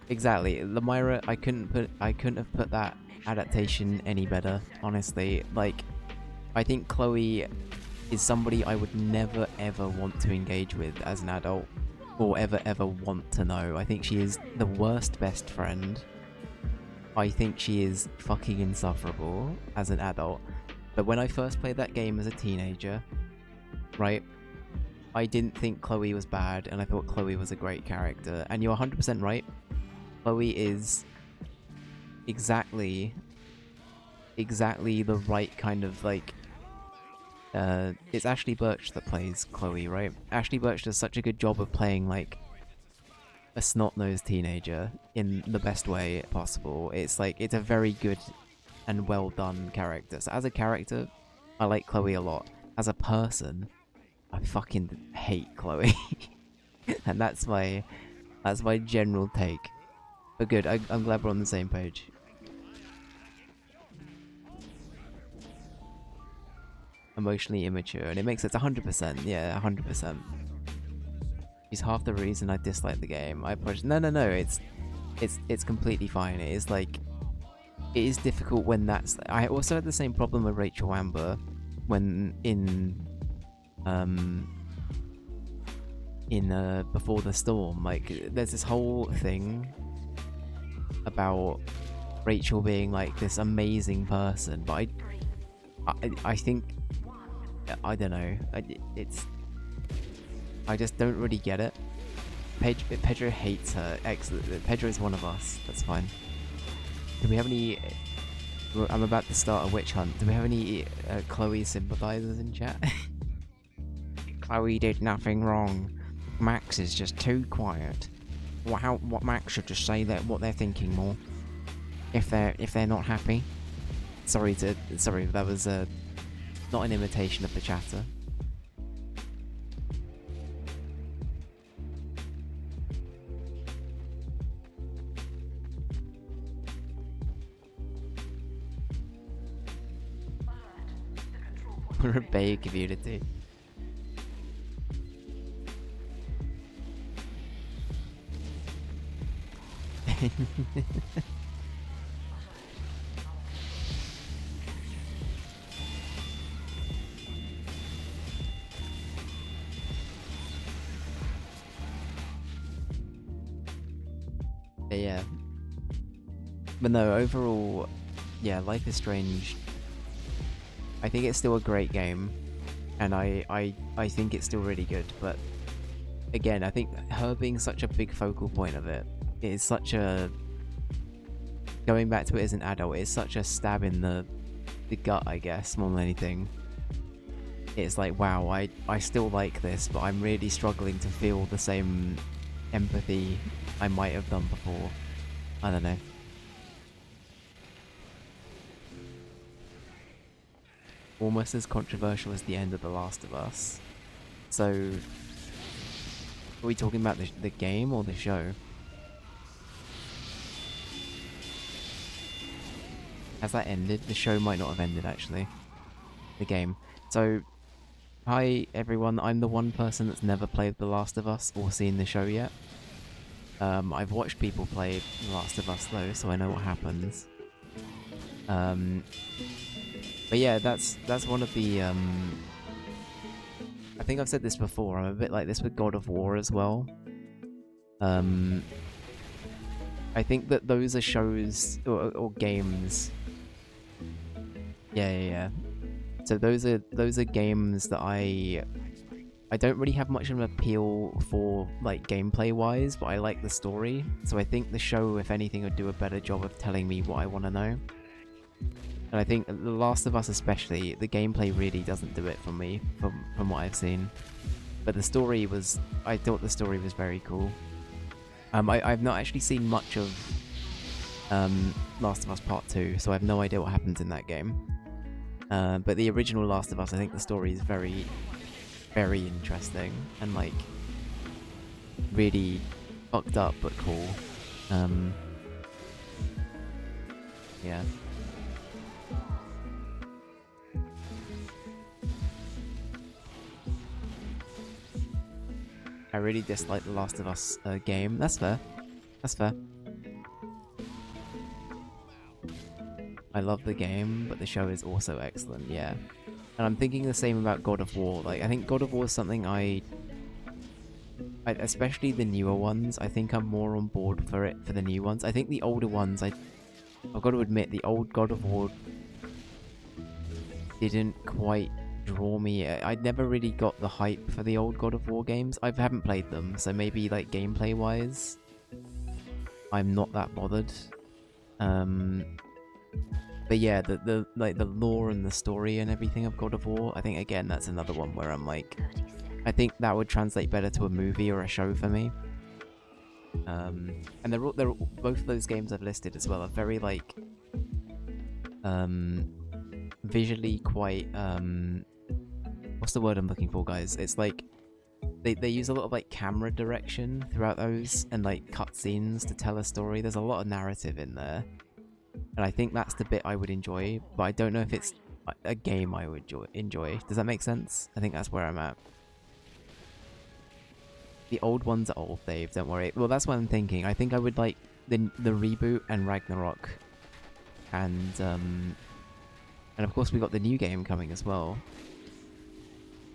Exactly. Lamyra, I couldn't have put that adaptation any better, honestly. Like, I think Chloe is somebody I would never ever want to engage with as an adult, or ever want to know. I think she is the worst best friend. I think she is fucking insufferable as an adult. But when I first played that game as a teenager, right, I didn't think Chloe was bad, and I thought Chloe was a great character. And you're 100% right. Chloe is exactly the right kind of, like, it's Ashley Birch that plays Chloe, right? Ashley Birch does such a good job of playing, like, a snot-nosed teenager in the best way possible. It's like, it's a very good and well done character. So as a character, I like Chloe a lot. As a person, I fucking hate Chloe. And that's my general take. But good, I'm glad we're on the same page. Emotionally immature, and it makes it 100%, yeah, 100%. She's half the reason I dislike the game. No, it's completely fine. It is like, it is difficult when that's. I also had the same problem with Rachel Amber when um Before the Storm. Like, there's this whole thing about Rachel being like this amazing person, but I think I don't know. I just don't really get it. Pedro hates her. Excellent. Pedro is one of us. That's fine. Do we have any? I'm about to start a witch hunt. Do we have any Chloe sympathizers in chat? Chloe did nothing wrong. Max is just too quiet. What Max should just say what they're thinking more. If they're not happy. Sorry, that was not an imitation of the chatter. We're a Bay community. Yeah. But no, overall, yeah, Life is Strange. I think it's still a great game, and I think it's still really good. But again, I think her being such a big focal point of it is such a, going back to it as an adult, it's such a stab in the gut, I guess, more than anything. It's like, wow, I still like this, but I'm really struggling to feel the same empathy I might have done before. I don't know. Almost as controversial as the end of The Last of Us. So, are we talking about the game or the show? Has that ended? The show might not have ended, actually. The game. So, hi everyone, I'm the one person that's never played The Last of Us or seen the show yet. I've watched people play The Last of Us though, so I know what happens. But yeah, that's one of the, I think I've said this before, I'm a bit like this with God of War as well. I think that those are shows, or games. Yeah. So those are games that I don't really have much of an appeal for, like, gameplay wise, but I like the story. So I think the show, if anything, would do a better job of telling me what I want to know. And I think The Last of Us especially, the gameplay really doesn't do it for me, from what I've seen. But the story was, I thought the story was very cool. I've not actually seen much of Last of Us Part 2, so I have no idea what happens in that game. But the original Last of Us, I think the story is very, very interesting, and like, really fucked up but cool. Yeah. I really dislike the Last of Us game. That's fair. That's fair. I love the game, but the show is also excellent, yeah. And I'm thinking the same about God of War. Like, I think God of War is something I especially the newer ones, I think I'm more on board for the new ones. I think the older ones, I've got to admit, the old God of War didn't quite draw me. I never really got the hype for the old God of War games. I haven't played them, so maybe like gameplay wise, I'm not that bothered. But yeah, the like the lore and the story and everything of God of War, I think again that's another one where I'm like, I think that would translate better to a movie or a show for me. And they're both of those games I've listed as well are very like visually quite what's the word I'm looking for, guys? It's like they use a lot of like camera direction throughout those and like cutscenes to tell a story. There's a lot of narrative in there, and I think that's the bit I would enjoy, but I don't know if it's a game I would enjoy. Does that make sense? I think that's where I'm at. The old ones are old, Dave, don't worry. Well, that's what I'm thinking. I think I would like the reboot and Ragnarok. and of course we got the new game coming as well.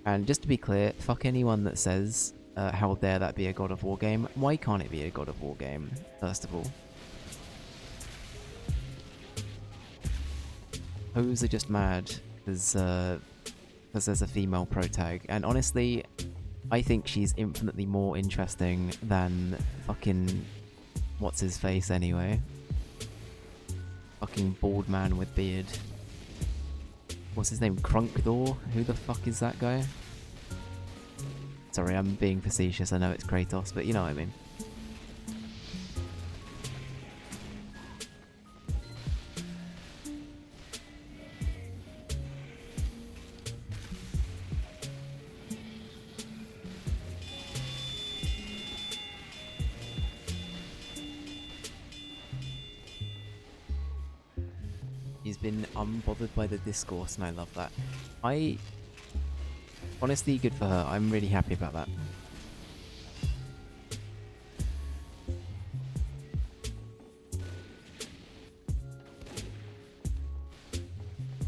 And just to be clear, fuck anyone that says, how dare that be a God of War game. Why can't it be a God of War game, first of all? Hoes are just mad because there's a female protag. And honestly, I think she's infinitely more interesting than fucking... what's his face anyway? Fucking bald man with beard. What's his name? Crunkdor? Who the fuck is that guy? Sorry, I'm being facetious. I know it's Kratos, but you know what I mean. He's been unbothered by the discourse, and I love that. Honestly, good for her. I'm really happy about that.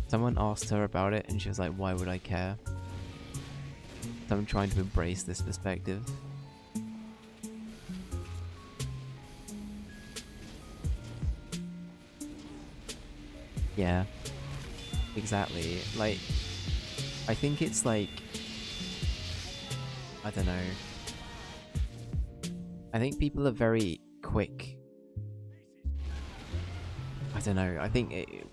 Someone asked her about it, and she was like, why would I care? So I'm trying to embrace this perspective. Yeah, exactly. Like, I think it's like, I don't know. I think people are very quick. I don't know. I think,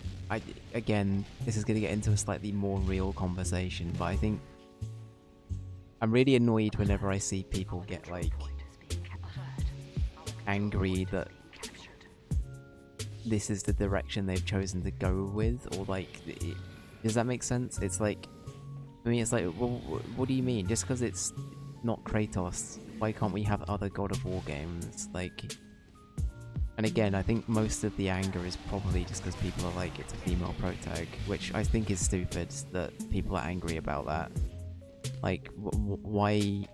again, this is going to get into a slightly more real conversation, but I think I'm really annoyed whenever I see people get, like, angry that this is the direction they've chosen to go with, or like, does that make sense? It's like, I mean, it's like, well, what do you mean? Just because it's not Kratos, why can't we have other God of War games? Like, and again, I think most of the anger is probably just because people are like, it's a female protag, which I think is stupid that people are angry about that. Like, why?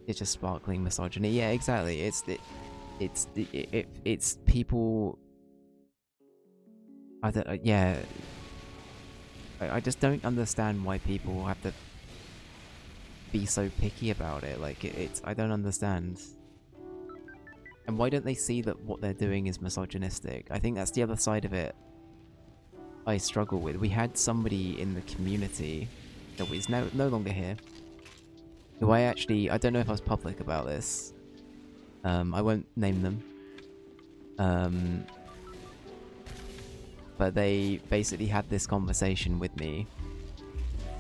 It's just sparkling misogyny. Yeah, exactly. It's people. I don't. Yeah. I just don't understand why people have to be so picky about it. Like it's. I don't understand. And why don't they see that what they're doing is misogynistic? I think that's the other side of it I struggle with. We had somebody in the community that was no longer here, who I don't know if I was public about this. I won't name them. But they basically had this conversation with me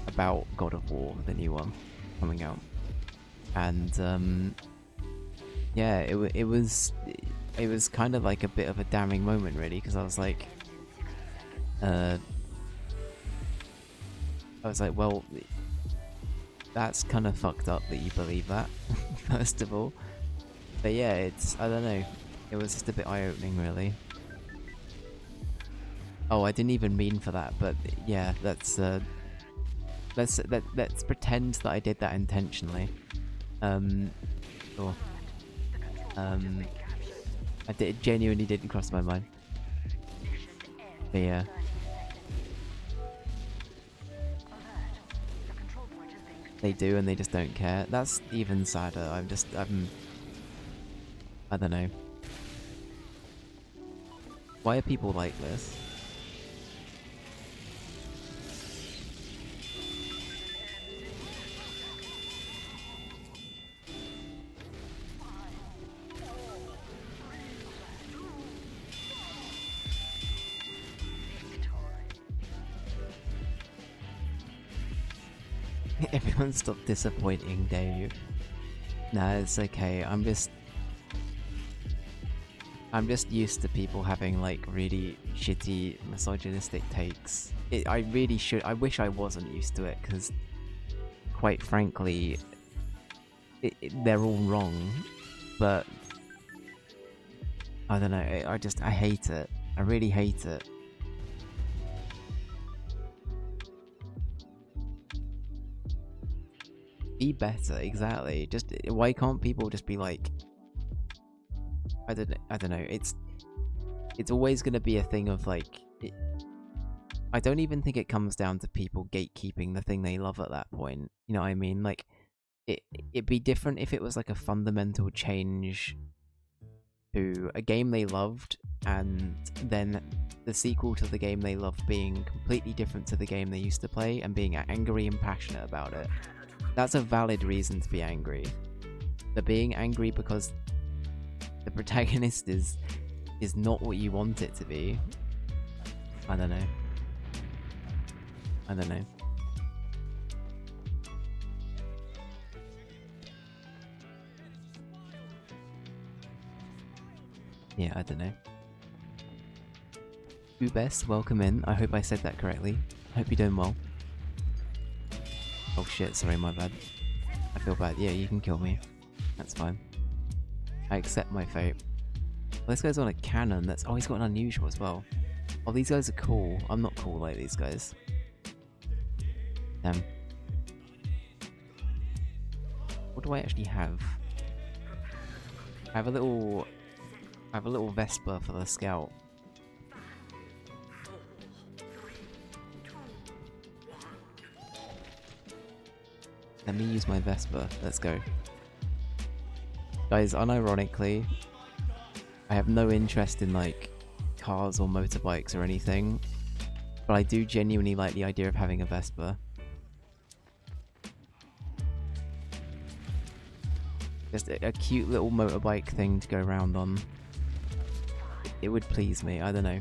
about God of War, the new one, coming out. And, yeah, it was kind of like a bit of a damning moment, really, because I was like, well, that's kind of fucked up that you believe that, first of all. But yeah, I don't know, it was just a bit eye-opening, really. Oh, I didn't even mean for that, but yeah, let's pretend that I did that intentionally. Sure. It genuinely didn't cross my mind. But yeah. They do, and they just don't care. That's even sadder. I don't know. Why are people like this? Everyone stop disappointing Dave. Nah, it's okay. I'm just used to people having like really shitty misogynistic takes. I wish I wasn't used to it, because quite frankly, they're all wrong. But I don't know. I hate it. I really hate it. Be better, exactly. Just why can't people just be like, I don't know. It's always gonna be a thing of like. I don't even think it comes down to people gatekeeping the thing they love at that point. You know what I mean? Like, it'd be different if it was like a fundamental change to a game they loved, and then the sequel to the game they loved being completely different to the game they used to play, and being angry and passionate about it. That's a valid reason to be angry. But being angry because the protagonist is not what you want it to be, I don't know. I don't know. Yeah, I don't know. Ubes, welcome in. I hope I said that correctly. I hope you're doing well. Oh shit, sorry, my bad. I feel bad. Yeah, you can kill me. That's fine. I accept my fate. Well, this guy's on a cannon. That's oh, he's got an unusual as well. Oh, these guys are cool. I'm not cool like these guys. Damn. What do I actually have? I have a little Vesper for the scout. Let me use my Vesper. Let's go. Guys, unironically, I have no interest in like cars or motorbikes or anything, but I do genuinely like the idea of having a Vespa. Just a cute little motorbike thing to go around on. It would please me, I don't know.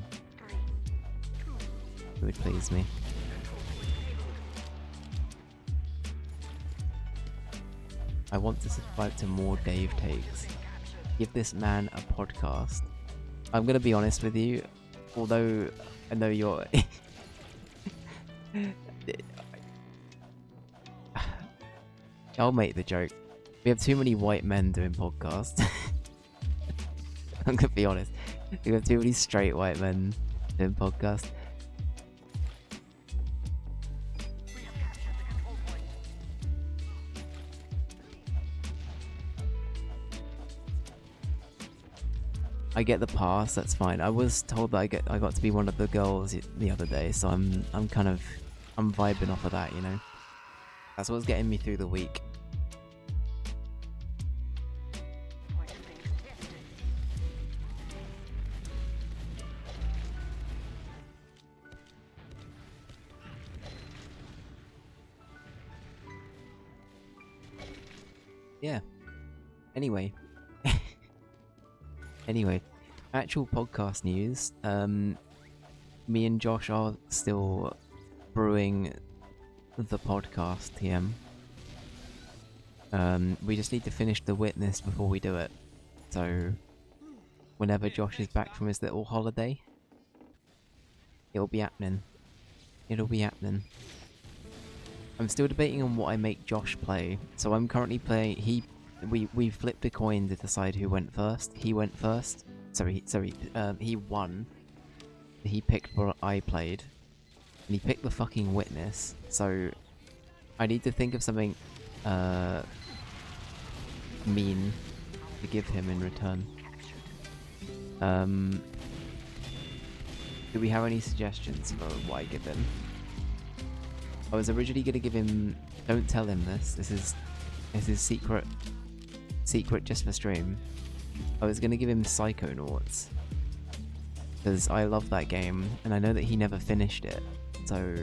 It would please me. I want to subscribe to more Dave takes. Give this man a podcast. I'm gonna be honest with you, although I know you're... I'll make the joke. We have too many white men doing podcasts. I'm gonna be honest. We have too many straight white men doing podcasts. I get the pass, that's fine. I was told that I got to be one of the girls the other day, so I'm vibing off of that, you know. That's what's getting me through the week. Yeah. Anyway. Anyway, actual podcast news. Me and Josh are still brewing the podcast, TM. We just need to finish The Witness before we do it. So, whenever Josh is back from his little holiday, it'll be happening. It'll be happening. I'm still debating on what I make Josh play. So I'm currently playing... We flipped a coin to decide who went first. He went first. He won. He picked what I played. And he picked the fucking Witness. So I need to think of something mean to give him in return. Do we have any suggestions for what I give him? I was originally going to give him... Don't tell him this. This is secret just for stream. I was going to give him Psychonauts. Because I love that game, and I know that he never finished it. So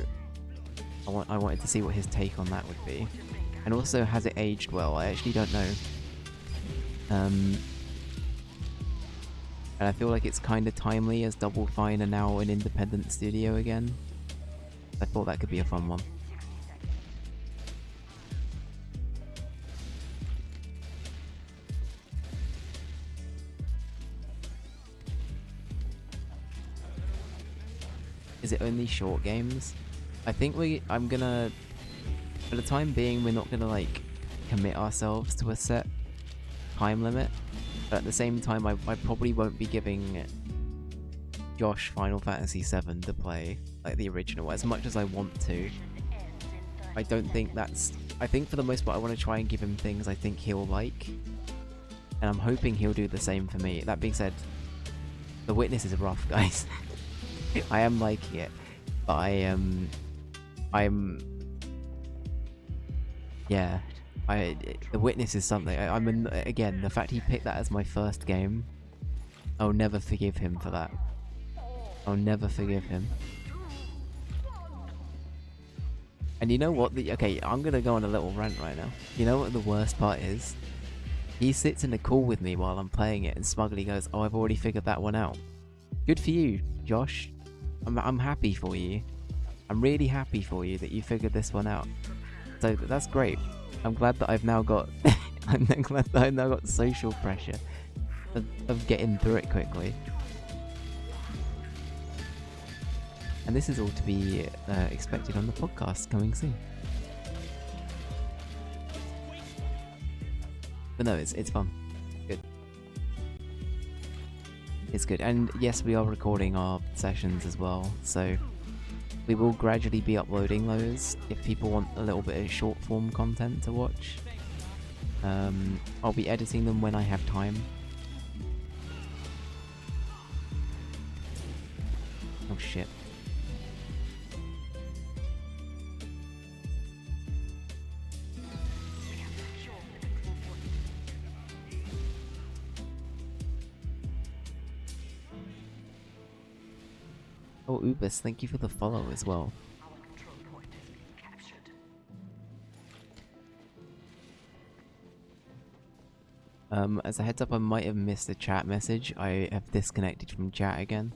I wanted to see what his take on that would be. And also, has it aged well? I actually don't know. And I feel like it's kind of timely as Double Fine are now an independent studio again. I thought that could be a fun one. Is it only short games? I think I'm gonna, for the time being, we're not gonna like commit ourselves to a set time limit. But at the same time, I probably won't be giving Josh Final Fantasy VII to play, like the original, as much as I want to. I don't think that's... I think for the most part I want to try and give him things I think he'll like. And I'm hoping he'll do the same for me. That being said, The Witness is rough, guys. I am liking it. But yeah. The Witness is something. Again, the fact he picked that as my first game, I'll never forgive him for that. I'll never forgive him. And you know what? Okay, I'm gonna go on a little rant right now. You know what the worst part is? He sits in a call with me while I'm playing it and smugly goes, "Oh, I've already figured that one out." Good for you, Josh. I'm happy for you. I'm really happy for you that you figured this one out. So that's great. I'm glad that I've now got I'm glad that I've now got social pressure of getting through it quickly. And this is all to be expected on the podcast coming soon. But no, it's fun. Good. It's good. And yes, we are recording our sessions as well, so we will gradually be uploading those if people want a little bit of short form content to watch. I'll be editing them when I have time. Oh shit. Oh, Ubis, thank you for the follow as well. As a heads up, I might have missed a chat message. I have disconnected from chat again.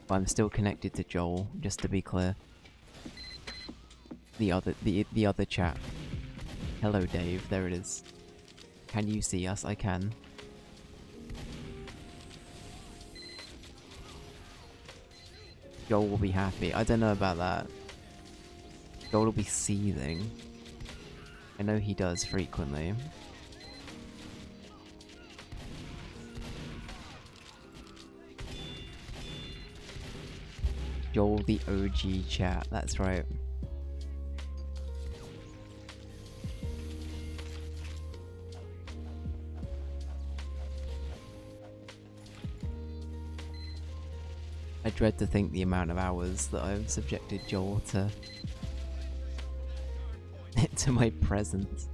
But I'm still connected to Joel, just to be clear. The other chat. Hello, Dave. There it is. Can you see us? I can. Joel will be happy. I don't know about that. Joel will be seething. I know he does frequently. Joel the OG chat, that's right. I dread to think the amount of hours that I've subjected Joel to to my presence.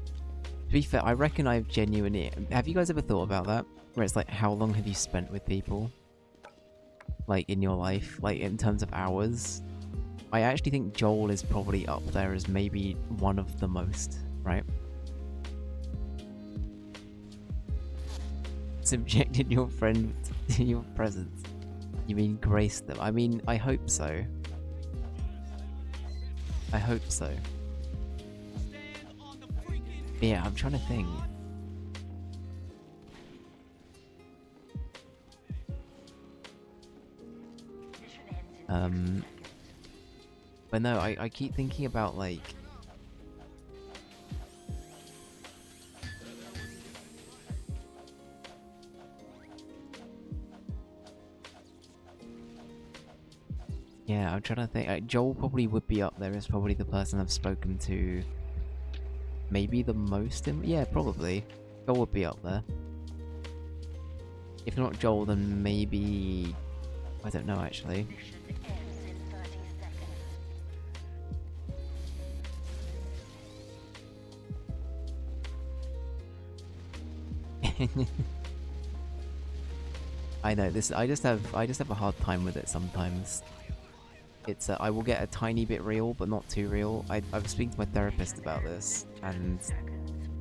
To be fair, I reckon I've genuinely... Have you guys ever thought about that? Where it's like, how long have you spent with people? Like, in your life? Like, in terms of hours? I actually think Joel is probably up there as maybe one of the most, right? Subjected your friend to your presence. You mean grace them? I mean, I hope so. I hope so. Yeah, I'm trying to think. But no, I keep thinking about like... Yeah, I'm trying to think. Joel probably would be up there as probably the person I've spoken to maybe the most in... Yeah, probably. Joel would be up there. If not Joel, then maybe... I don't know, actually. I know this. I just have a hard time with it sometimes. It's I will get a tiny bit real, but not too real. I was speaking to my therapist about this, and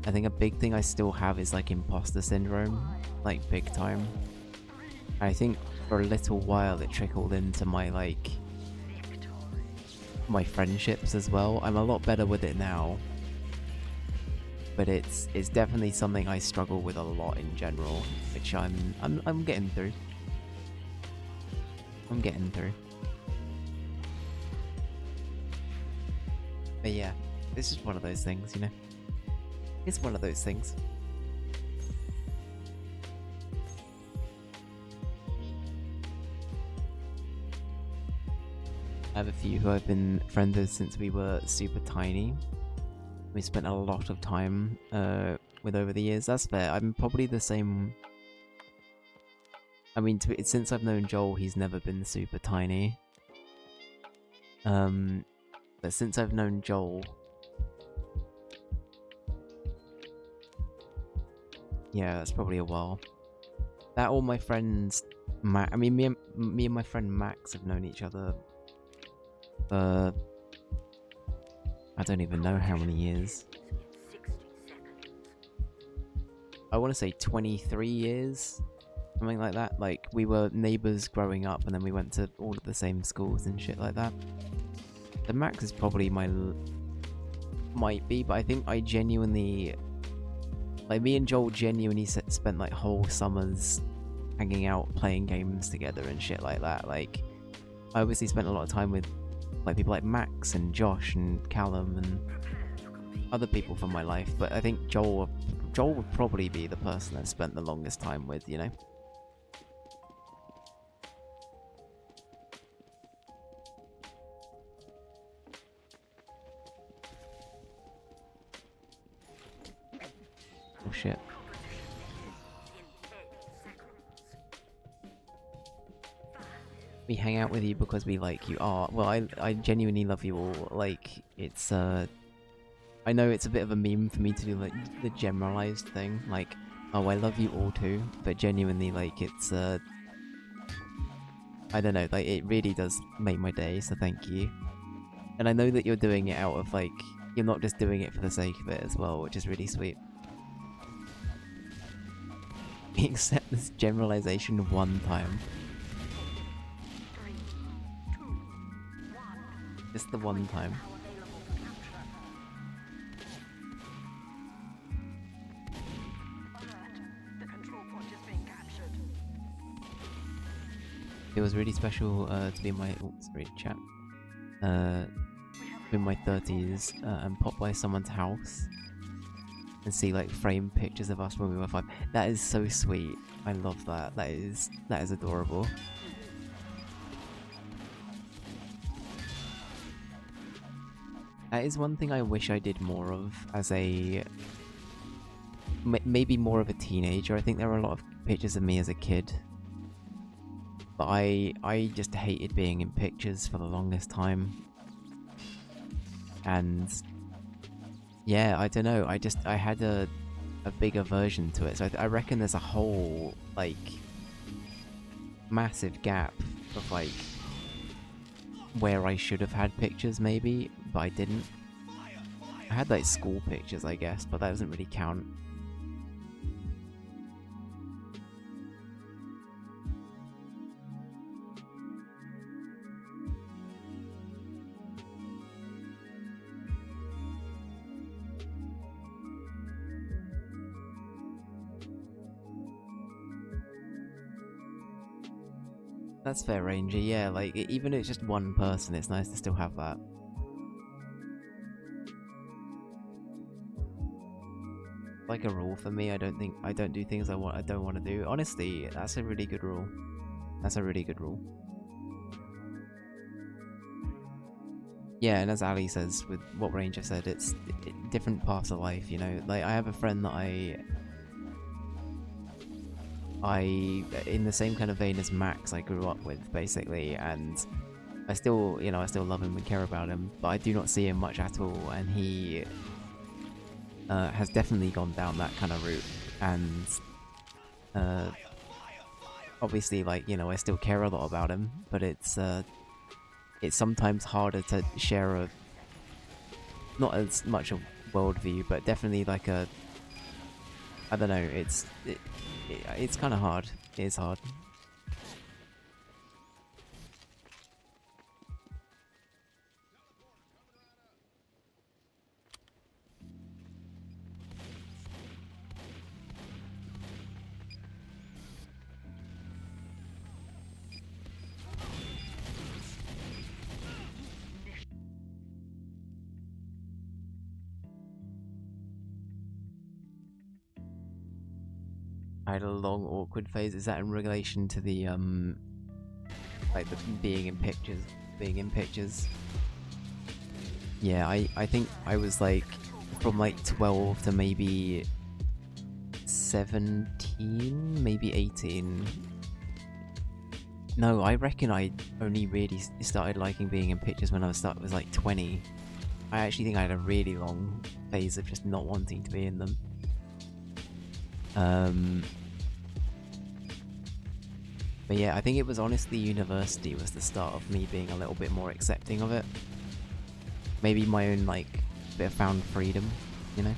I think a big thing I still have is like imposter syndrome, like big time. I think for a little while it trickled into my like my friendships as well. I'm a lot better with it now, but it's definitely something I struggle with a lot in general, which I'm getting through. I'm getting through. But yeah, it's just one of those things, you know? It's one of those things. I have a few who I've been friends with since we were super tiny. We spent a lot of time with over the years. That's fair. I'm probably the same. I mean, since I've known Joel, he's never been super tiny. But since I've known Joel, yeah, that's probably a while. That all my friends, I mean, me and my friend Max have known each other for I don't even know how many years. I want to say 23 years, something like that. Like, we were neighbors growing up, and then we went to all of the same schools and shit like that. The Max is probably might be, but I think I genuinely, like, me and Joel genuinely spent like whole summers hanging out, playing games together and shit like that. Like, I obviously spent a lot of time with like people like Max and Josh and Callum and other people from my life, but I think Joel would probably be the person I spent the longest time with, you know? Oh shit. We hang out with you because we like you. Oh, well, I genuinely love you all. Like, it's, I know it's a bit of a meme for me to do, like, the generalized thing. Like, oh, I love you all too. But genuinely, like, it's, I don't know, like, it really does make my day, so thank you. And I know that you're doing it out of, like, you're not just doing it for the sake of it as well, which is really sweet. We accept this generalization one time. Just the one time. It was really special to be in my chat. In my 30s and pop by someone's house and see like framed pictures of us when we were 5. That is so sweet. I love that. That is adorable. That is one thing I wish I did more of as a... maybe more of a teenager. I think there are a lot of pictures of me as a kid. But I just hated being in pictures for the longest time. And... yeah, I don't know. I had a big aversion to it. So I reckon there's a whole, like... massive gap of, like... where I should have had pictures, maybe, but I didn't. I had, like, school pictures, I guess, but that doesn't really count. That's fair, Ranger, yeah, like, even if it's just one person, it's nice to still have that. Like a rule for me, I don't do things I don't want to do. Honestly, that's a really good rule. That's a really good rule. Yeah, and as Ali says, with what Ranger said, it's different parts of life, you know? Like, I have a friend that in the same kind of vein as Max, I grew up with, basically, and I still love him and care about him, but I do not see him much at all, and he has definitely gone down that kind of route, and obviously, like, you know, I still care a lot about him, but it's sometimes harder to share not as much a worldview, but definitely like I don't know, it's kind of hard. It is hard. I had a long awkward phase. Is that in relation to the like the being in pictures? being in pictures. Yeah, I think I was like from like 12 to maybe 17, maybe 18. No, I reckon I only really started liking being in pictures when I was like 20. I actually think I had a really long phase of just not wanting to be in them. But yeah, I think it was honestly university was the start of me being a little bit more accepting of it. Maybe my own like bit of found freedom, you know?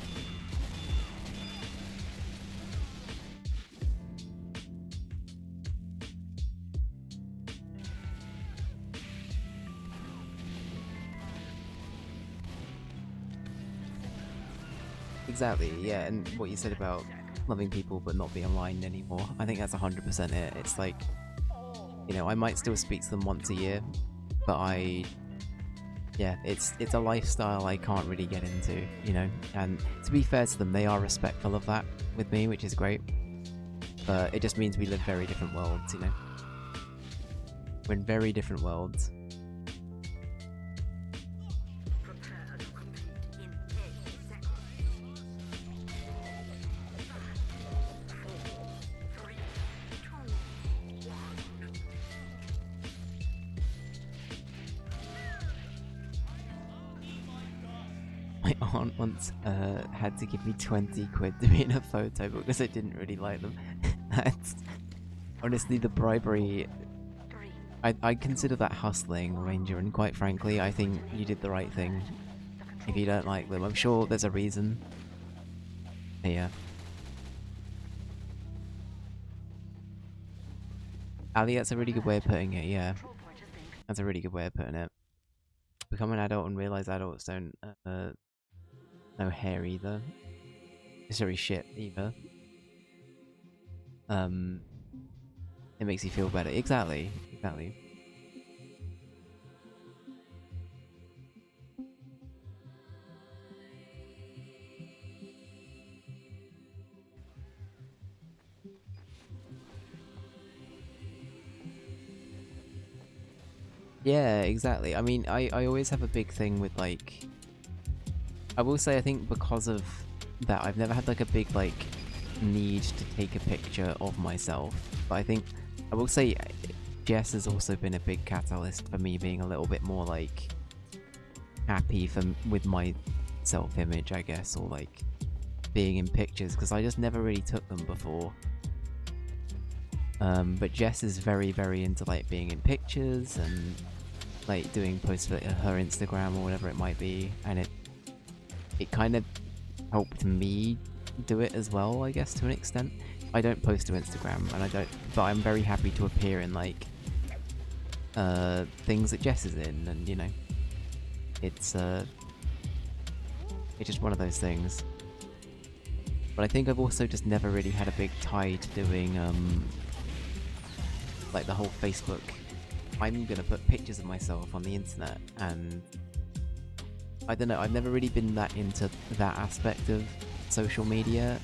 Exactly, yeah, and what you said about loving people but not being online anymore, I think that's 100% it. It's like, you know, I might still speak to them once a year, but yeah, it's a lifestyle I can't really get into, you know? And to be fair to them, they are respectful of that with me, which is great. But it just means we live very different worlds, you know? We're in very different worlds. Prepare to complete in 10 seconds. 4, 3, 2, 1. My aunt once had to give me 20 quid to be in a photo because I didn't really like them. That's honestly the bribery. 3, I consider that hustling, Ranger, and quite frankly, I think you did the right thing. If you don't like them, I'm sure there's a reason. But yeah. Ali, that's a really good way of putting it, yeah. control point has been That's a really good way of putting it. Become an adult and realize adults don't know hair either. Sorry, shit either. It makes you feel better. Exactly, exactly. Yeah, exactly. I mean, I always have a big thing with like, I will say I think because of that I've never had like a big like need to take a picture of myself. But I think I will say Jess has also been a big catalyst for me being a little bit more like happy with my self-image, I guess, or like being in pictures because I just never really took them before. But Jess is very, very into like being in pictures and like doing posts for her Instagram or whatever it might be, and it kind of helped me do it as well, I guess, to an extent. I don't post to Instagram, but I'm very happy to appear in like things that Jess is in, and you know, it's just one of those things. But I think I've also just never really had a big tie to doing like the whole Facebook, I'm gonna put pictures of myself on the internet, and I don't know, I've never really been that into that aspect of social media.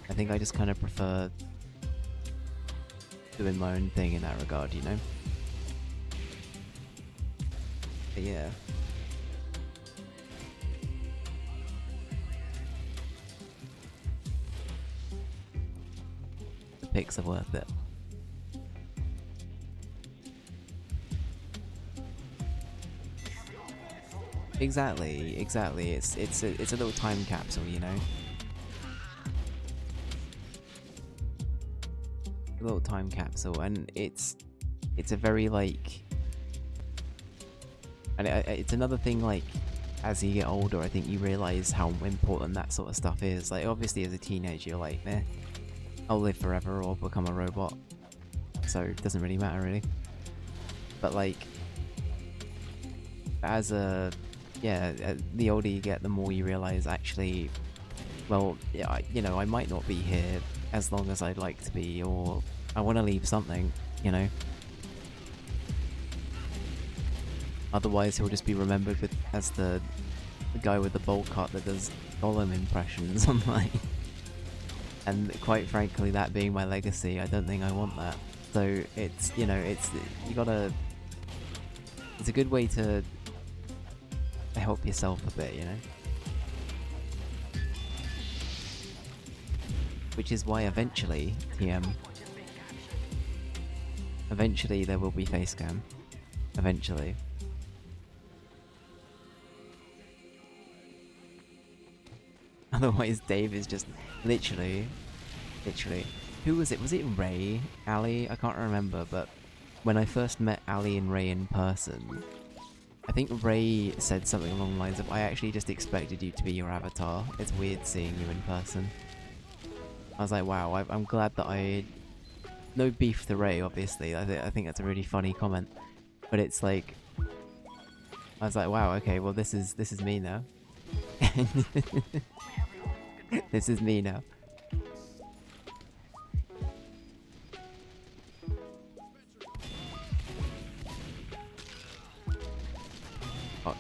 I think I just kind of prefer doing my own thing in that regard, you know? But yeah. The pics are worth it. Exactly, exactly. It's a little time capsule, you know. A little time capsule, and it's a very like, and it's another thing like, as you get older, I think you realize how important that sort of stuff is. Like, obviously, as a teenager, you're like, meh, I'll live forever or become a robot, so it doesn't really matter, really. But like, as a the older you get, the more you realize actually, well, yeah, you know, I might not be here as long as I'd like to be, or I want to leave something, you know. Otherwise, he'll just be remembered as the guy with the bowl cut that does Gollum impressions online. And quite frankly, that being my legacy, I don't think I want that. So it's, you know, you gotta It's a good way to help yourself a bit, you know? Which is why eventually, TM, eventually there will be face cam. Eventually. Otherwise Dave is just literally. Who was it? Was it Ray? Ali? I can't remember, but when I first met Ali and Ray in person, I think Ray said something along the lines of, I actually just expected you to be your avatar. It's weird seeing you in person. I was like, wow, I'm glad that I... No beef to Ray, obviously. I think that's a really funny comment. But it's like... I was like, wow, okay, well this is me now. This is me now. Fuck.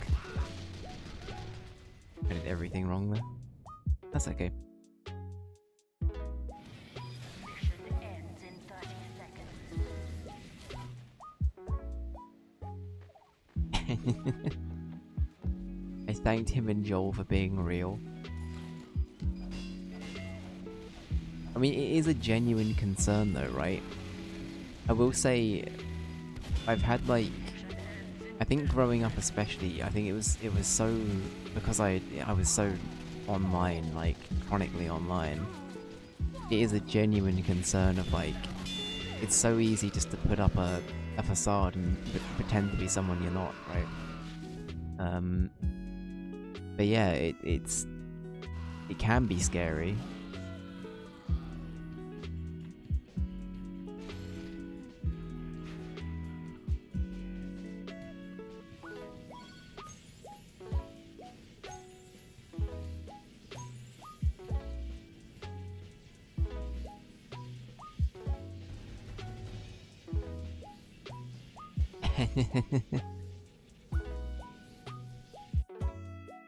I did everything wrong there. That's okay. Mission ends in 30 seconds. I thanked him and Joel for being real. I mean, it is a genuine concern though, right? I will say, I've had like, I think growing up especially, I think it was so, because I was so online, like chronically online, it is a genuine concern of like, it's so easy just to put up a facade and pretend to be someone you're not, right? But yeah, it can be scary.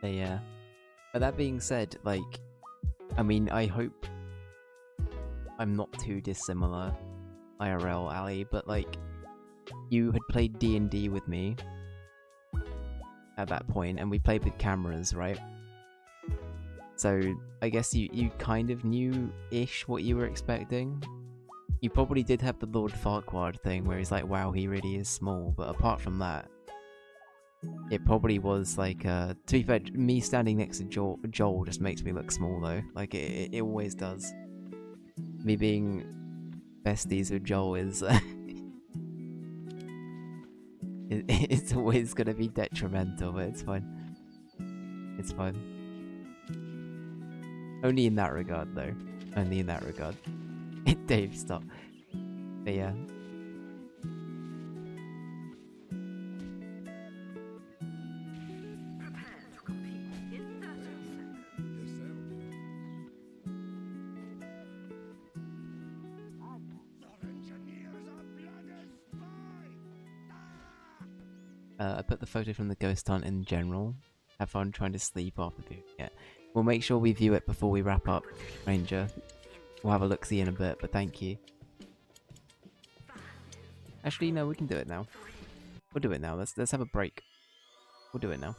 Yeah. But that being said, like, I mean, I hope I'm not too dissimilar, IRL Ali, but like, you had played D&D with me at that point, and we played with cameras, right? So I guess you kind of knew-ish what you were expecting. You probably did have the Lord Farquaad thing where he's like, wow, he really is small, but apart from that, it probably was like, to be fair, me standing next to Joel just makes me look small though, like it always does. Me being besties with Joel is, it's always gonna be detrimental, but it's fine. It's fine. Only in that regard though, only in that regard. Dave, stop. But yeah. Prepare to compete in 30 seconds. I put the photo from the ghost hunt in general. Have fun trying to sleep after viewing it. We'll make sure we view it before we wrap up, Ranger. We'll have a look-see in a bit, but thank you. Actually, no, we can do it now. We'll do it now. Let's have a break. We'll do it now.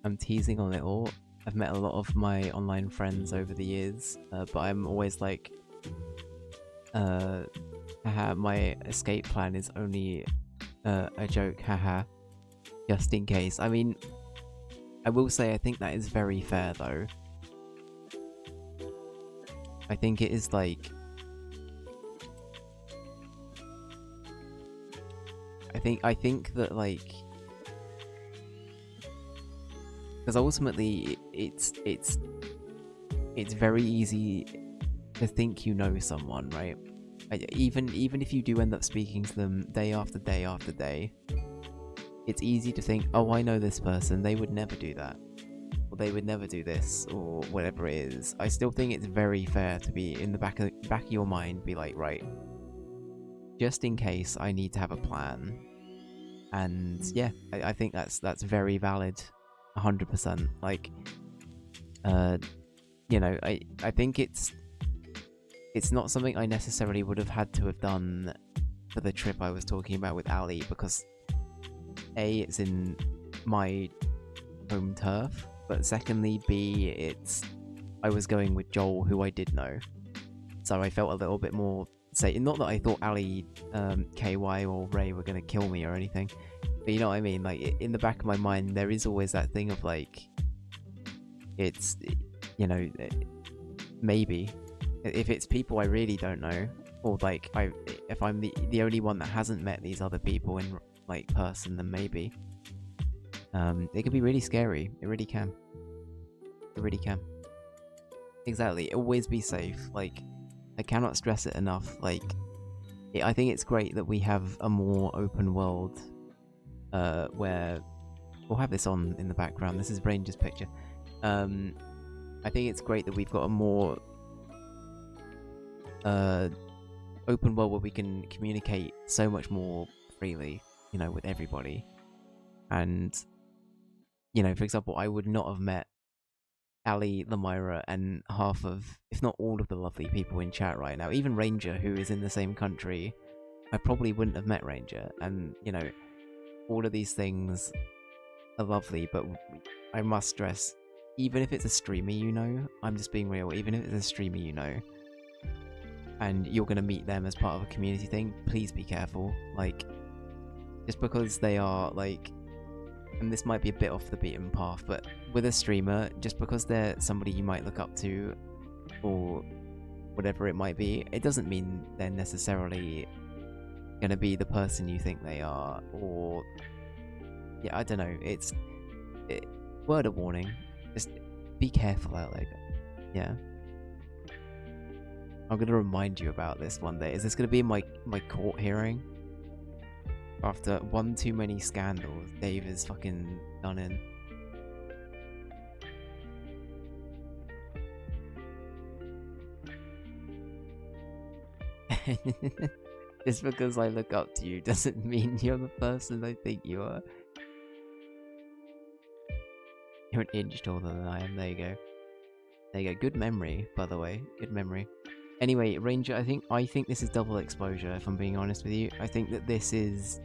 I'm teasing a little. I've met a lot of my online friends over the years, but I'm always like, haha, my escape plan is only a joke, haha, just in case. I mean, I will say I think that is very fair though. I think it is like, I think that like, because ultimately it's very easy to think you know someone, right? Even if you do end up speaking to them day after day after day, it's easy to think, oh, I know this person, they would never do that, or they would never do this, or whatever it is. I still think it's very fair to be in the back of your mind, be like, right, just in case I need to have a plan. And yeah, I think that's very valid, 100%. Like, you know, I think it's not something I necessarily would have had to have done for the trip I was talking about with Ali, because A, it's in my home turf, but secondly, B, I was going with Joel, who I did know, so I felt a little bit more safe. Not that I thought Ali, KY, or Ray were gonna kill me or anything, but you know what I mean. Like, in the back of my mind, there is always that thing of like, it's, you know, maybe if it's people I really don't know, or like if I'm the only one that hasn't met these other people in like person, then maybe it could be really scary. It really can. It really can. Exactly. Always be safe. Like, I cannot stress it enough. Like, I think it's great that we have a more open world, where we'll have this on in the background. This is Ranger's picture. I think it's great that we've got a more open world where we can communicate so much more freely, you know, with everybody. And, you know, for example, I would not have met Ali, Lamira, and half of, if not all of the lovely people in chat right now. Even Ranger, who is in the same country, I probably wouldn't have met Ranger. And, you know, all of these things are lovely, but I must stress, even if it's a streamer you know, I'm just being real, even if it's a streamer you know, and you're going to meet them as part of a community thing, please be careful. Like, just because they are, like, and this might be a bit off the beaten path, but with a streamer, just because they're somebody you might look up to, or whatever it might be, it doesn't mean they're necessarily going to be the person you think they are, or, yeah, I don't know, word of warning, just be careful out there. Yeah. I'm going to remind you about this one day. Is this going to be my court hearing? After one too many scandals, Dave is fucking done in. Just because I look up to you doesn't mean you're the person I think you are. You're an inch taller than I am. There you go. There you go. Good memory, by the way. Good memory. Anyway, Ranger, I think this is double exposure, if I'm being honest with you. I think that this is,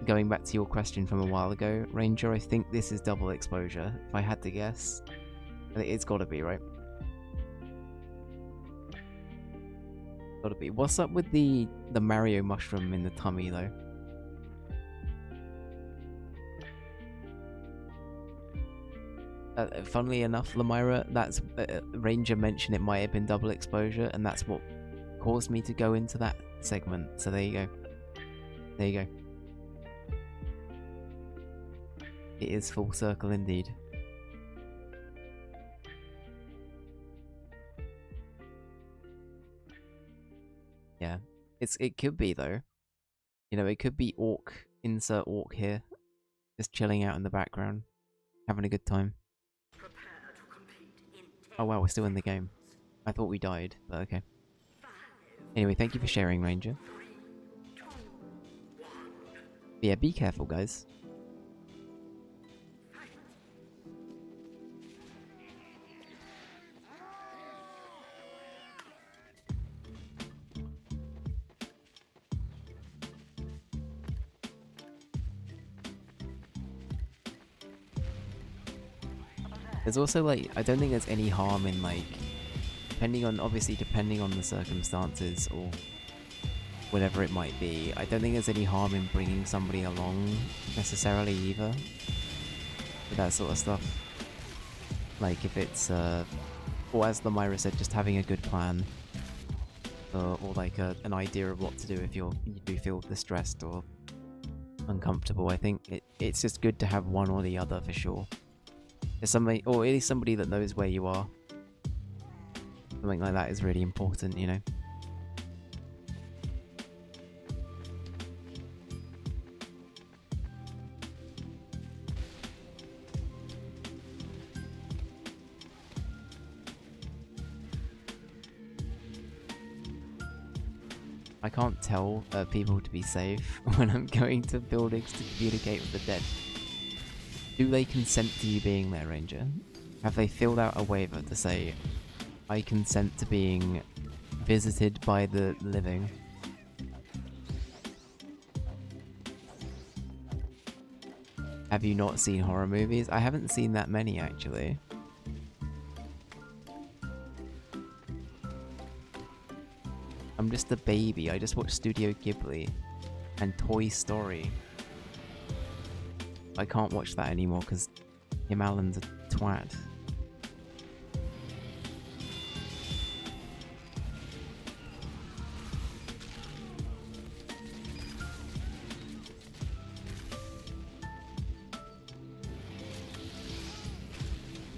going back to your question from a while ago, Ranger, I think this is double exposure, if I had to guess. I think it's gotta be, right? Gotta be. What's up with the Mario mushroom in the tummy, though? Funnily enough, Lamira, that's Ranger mentioned it might have been double exposure, and that's what caused me to go into that segment. So there you go. There you go. It is full circle indeed. Yeah, it could be though. You know, it could be Orc. Insert Orc here, just chilling out in the background, having a good time. Oh wow, we're still in the game. I thought we died, but okay. Anyway, thank you for sharing, Ranger. But yeah, be careful, guys. There's also, like, I don't think there's any harm in, like, depending on the circumstances or whatever it might be, I don't think there's any harm in bringing somebody along necessarily either with that sort of stuff. Like, if it's, or as Lamira said, just having a good plan, or like an idea of what to do if you do feel distressed or uncomfortable. I think it's just good to have one or the other for sure. There's somebody, or at least somebody that knows where you are. Something like that is really important, you know. I can't tell people to be safe when I'm going to buildings to communicate with the dead. Do they consent to you being there, Ranger? Have they filled out a waiver to say, I consent to being visited by the living? Have you not seen horror movies? I haven't seen that many, actually. I'm just a baby. I just watch Studio Ghibli and Toy Story. I can't watch that anymore because Tim Allen's a twat.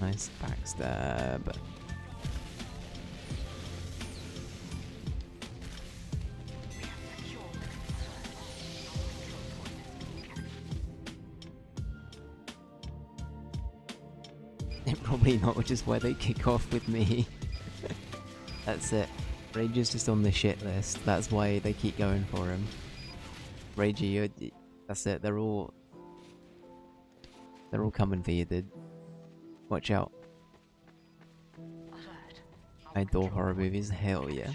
Nice backstab. Probably not, which is where they kick off with me. That's it. Ranger's just on the shit list. That's why they keep going for him. Ranger, that's it. They're all coming for you, dude. Watch out. I adore horror movies. Hell yeah. To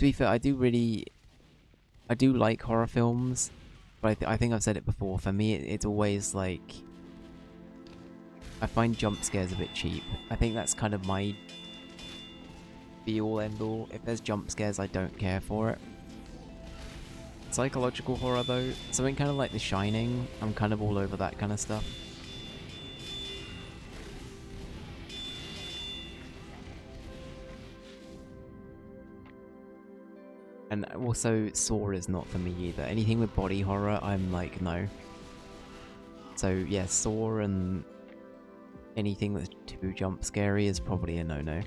be fair, I do like horror films, but I think I've said it before. For me, it's always like, I find jump scares a bit cheap. I think that's kind of my be-all end-all. If there's jump scares, I don't care for it. Psychological horror though, something kind of like The Shining, I'm kind of all over that kind of stuff. And also, Saw is not for me either. Anything with body horror, I'm like, no. So yeah, Saw and anything that's too jump scary is probably a no-no.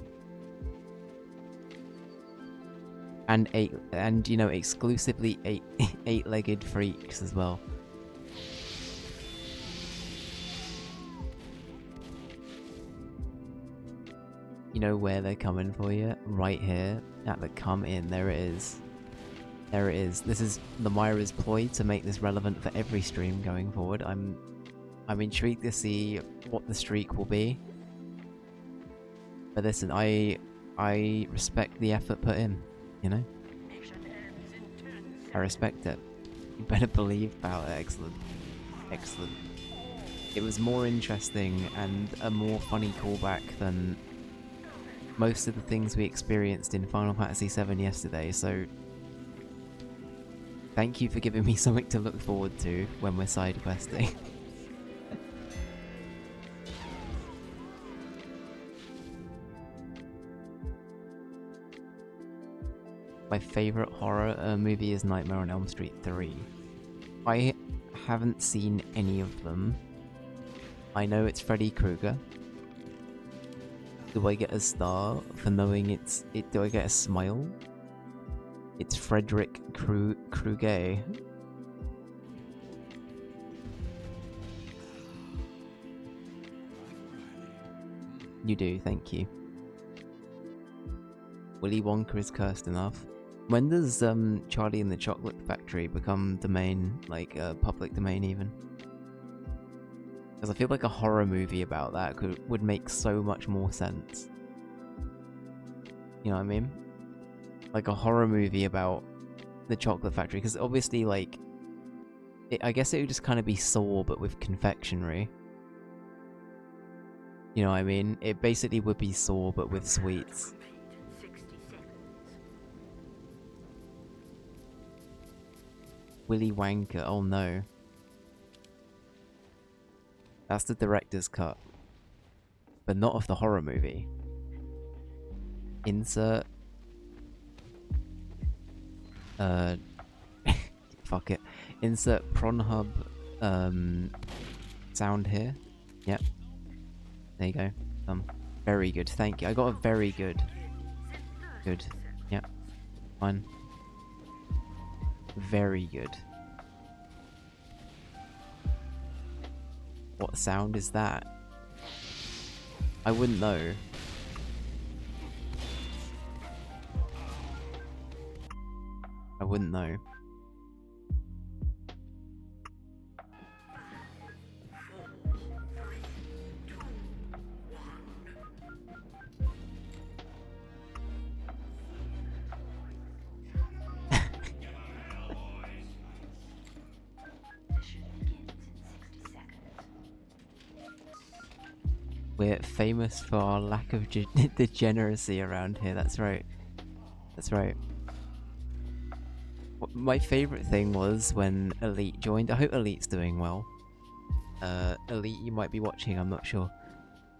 And you know, exclusively eight-legged freaks as well. You know where they're coming for you? Right here at the come in. There it is. There it is. This is the Myra's ploy to make this relevant for every stream going forward. I'm intrigued to see what the streak will be. But listen, I respect the effort put in, you know? I respect it. You better believe about it. Excellent. Excellent. It was more interesting and a more funny callback than most of the things we experienced in Final Fantasy VII yesterday, so thank you for giving me something to look forward to when we're side questing. My favourite horror movie is Nightmare on Elm Street 3. I haven't seen any of them. I know it's Freddy Krueger. Do I get a star for knowing it? Do I get a smile? It's Frederick Krueger. You do, thank you. Willy Wonka is cursed enough. When does Charlie and the Chocolate Factory become domain, like public domain even? Because I feel like a horror movie about that would make so much more sense. You know what I mean? Like a horror movie about the Chocolate Factory, because obviously, like, I guess it would just kind of be Saw, but with confectionery. You know what I mean? It basically would be Saw, but with sweets. Willy Wonka, oh no. That's the director's cut. But not of the horror movie. Insert... fuck it. Insert Pornhub sound here. Yep. There you go. Very good. Thank you. I got a very good. Good. Yep. Fine. Very good. What sound is that? I wouldn't know. I wouldn't know. Mission begins in 60 seconds. We're famous for our lack of degeneracy around here. That's right. That's right. My favourite thing was when Elite joined. I hope Elite's doing well. Elite, you might be watching, I'm not sure.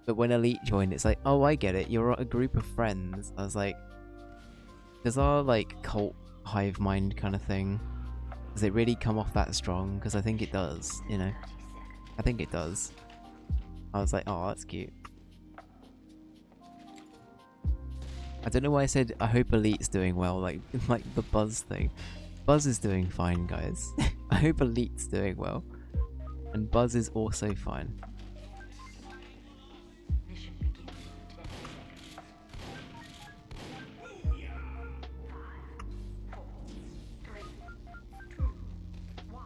But when Elite joined, it's like, oh, I get it. You're a group of friends. I was like, does our, like, cult hive mind kind of thing, does it really come off that strong? Because I think it does, you know? 30 seconds. I think it does. I was like, oh, that's cute. I don't know why I said I hope Elite's doing well, like the Buzz thing. Buzz is doing fine, guys. I hope Elite's doing well. And Buzz is also fine. Mission begins in 10 seconds. 5, 4, 3, 2, 1.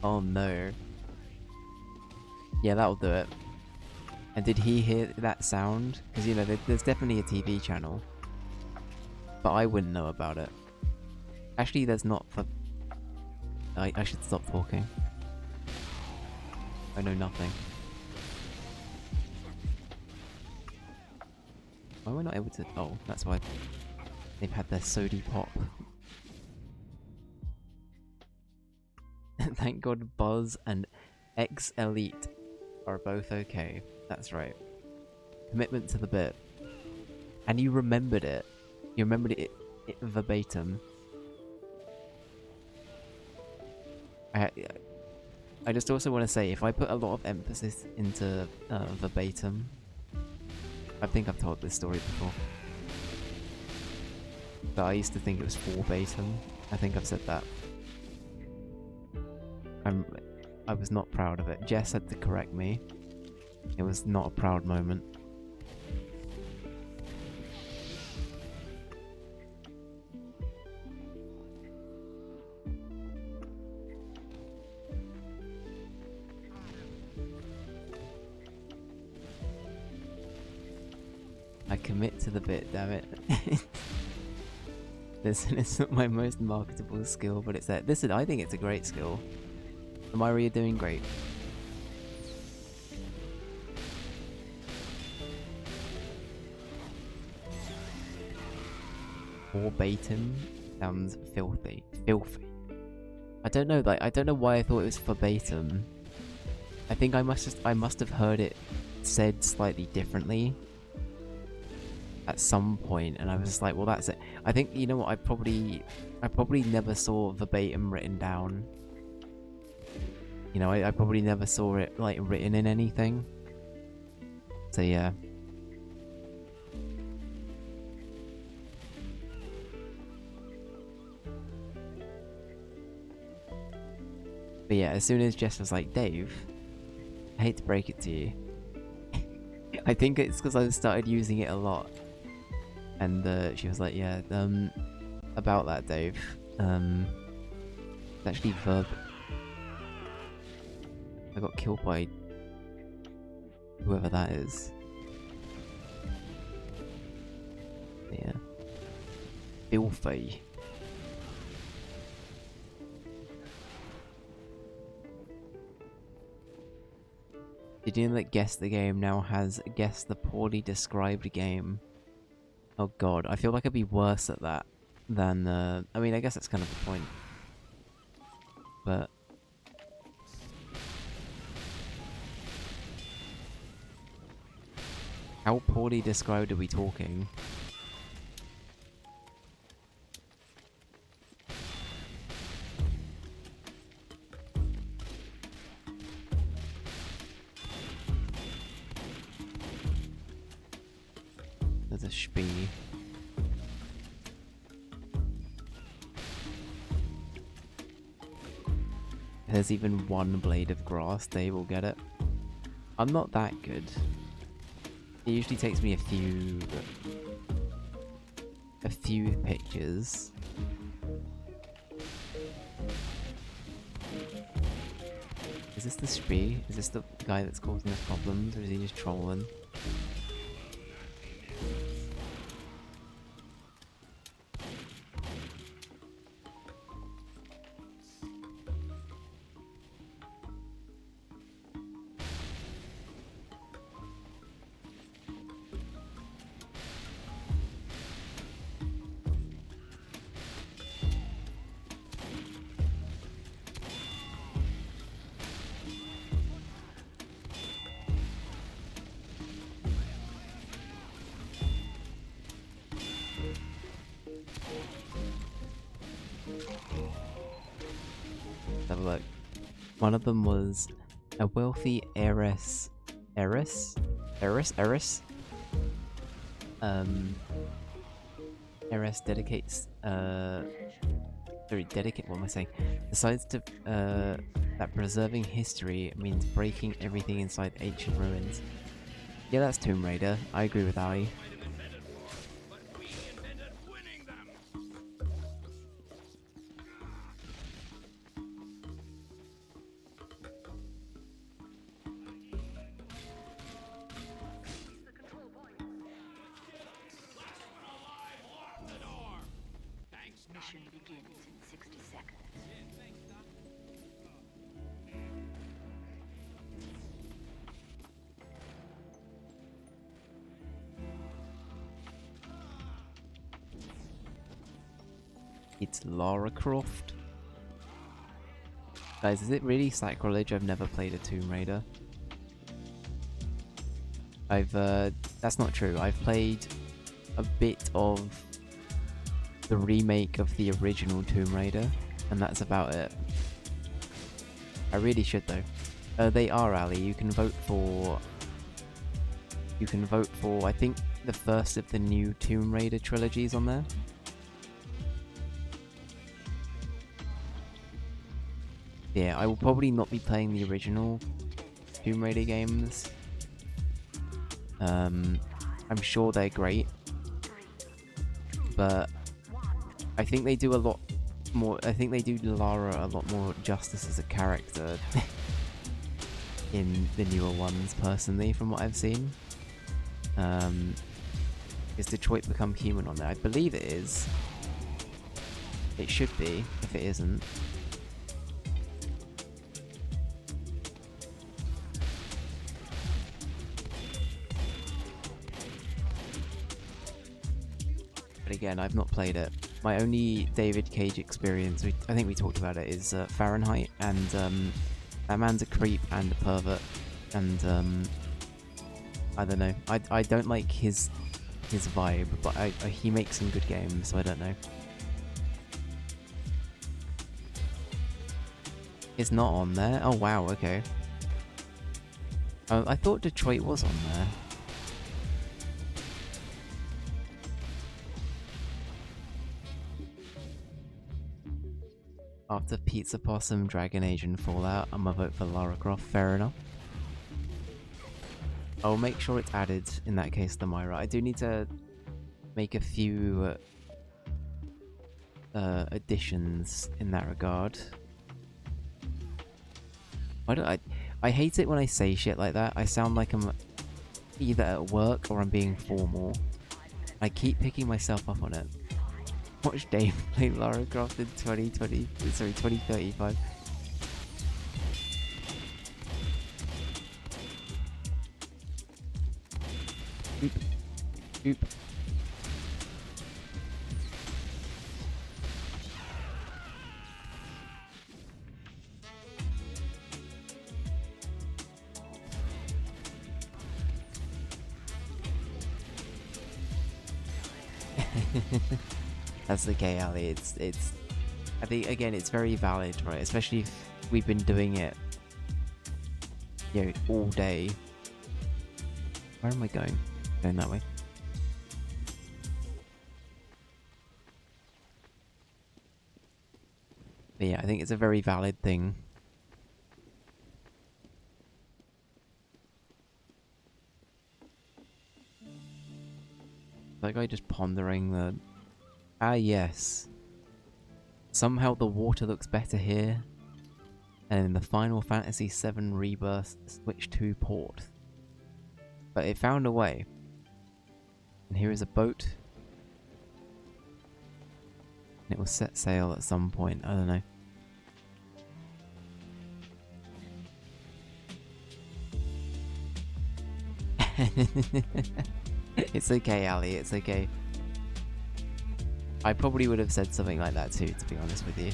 Oh no. Yeah, that'll do it. And did he hear that sound? Because, you know, there's definitely a TV channel. But I wouldn't know about it. Actually, there's not for... I should stop talking. I know nothing. Why am I not able to... Oh, that's why they've had their sody pop. Thank God Buzz and X-Elite are both okay. That's right. Commitment to the bit. And you remembered it. You remembered it verbatim. I just also want to say, if I put a lot of emphasis into verbatim... I think I've told this story before. But I used to think it was verbatim. I think I've said that. I was not proud of it. Jess had to correct me. It was not a proud moment. I commit to the bit, damn it. Listen, it's not my most marketable skill, but it's that. Listen, I think it's a great skill. Amira, you're doing great. Verbatim sounds filthy. Filthy. I don't know, like, I don't know why I thought it was verbatim. I think I must have heard it said slightly differently at some point, and I was just like, well, that's it. I think, you know what, I probably never saw verbatim written down. You know, I probably never saw it, like, written in anything. So, yeah. But yeah, as soon as Jess was like, Dave, I hate to break it to you. I think it's because I started using it a lot. And she was like, yeah, about that, Dave. It's actually verb. I got killed by whoever that is. Yeah. Filthy. Did you know that Guess the Game now has Guess the Poorly Described Game? Oh god, I feel like I'd be worse at that than, I mean, I guess that's kind of the point. But... how poorly described are we talking? Spee. If there's even one blade of grass, they will get it. I'm not that good. It usually takes me a few pictures. Is this the Spee? Is this the guy that's causing us problems, or is he just trolling? Have a look. One of them was a wealthy heiress. Heiress? Heiress dedicates, what am I saying? Decides to, that preserving history means breaking everything inside ancient ruins. Yeah, that's Tomb Raider. I agree with Ali. Mission begins in 60 seconds. It's Lara Croft. Guys, is it really sacrilege? I've never played a Tomb Raider. That's not true. I've played a bit of the remake of the original Tomb Raider, and that's about it. I really should though. They are, Ali. You can vote for, I think, the first of the new Tomb Raider trilogies on there. Yeah, I will probably not be playing the original Tomb Raider games. I'm sure they're great, but I think they do a lot more. I think they do Lara a lot more justice as a character in the newer ones, personally, from what I've seen. Is Detroit become human on there? I believe it is. It should be, if it isn't. But again, I've not played it. My only David Cage experience, I think we talked about it, is Fahrenheit, and that man's a creep and a pervert, and I don't know. I don't like his vibe, but he makes some good games, so I don't know. It's not on there? Oh wow, okay. I thought Detroit was on there. After Pizza Possum, Dragon Age and Fallout, I'm gonna vote for Lara Croft, fair enough. I'll make sure it's added in that case to Myra. I do need to make a few additions in that regard. Why don't I hate it when I say shit like that. I sound like I'm either at work or I'm being formal. I keep picking myself up on it. Watch Dave play Lara Croft in 2035. Oop. Oop. That's okay, Ali. It's I think again it's very valid, right? Especially if we've been doing it, you know, all day. Where am I going? Going that way. But yeah, I think it's a very valid thing. That guy just pondering the... Ah, yes. Somehow the water looks better here. And in the Final Fantasy VII Rebirth Switch 2 port. But it found a way. And here is a boat. And it will set sail at some point. I don't know. It's okay, Ali. It's okay. I probably would have said something like that too, to be honest with you.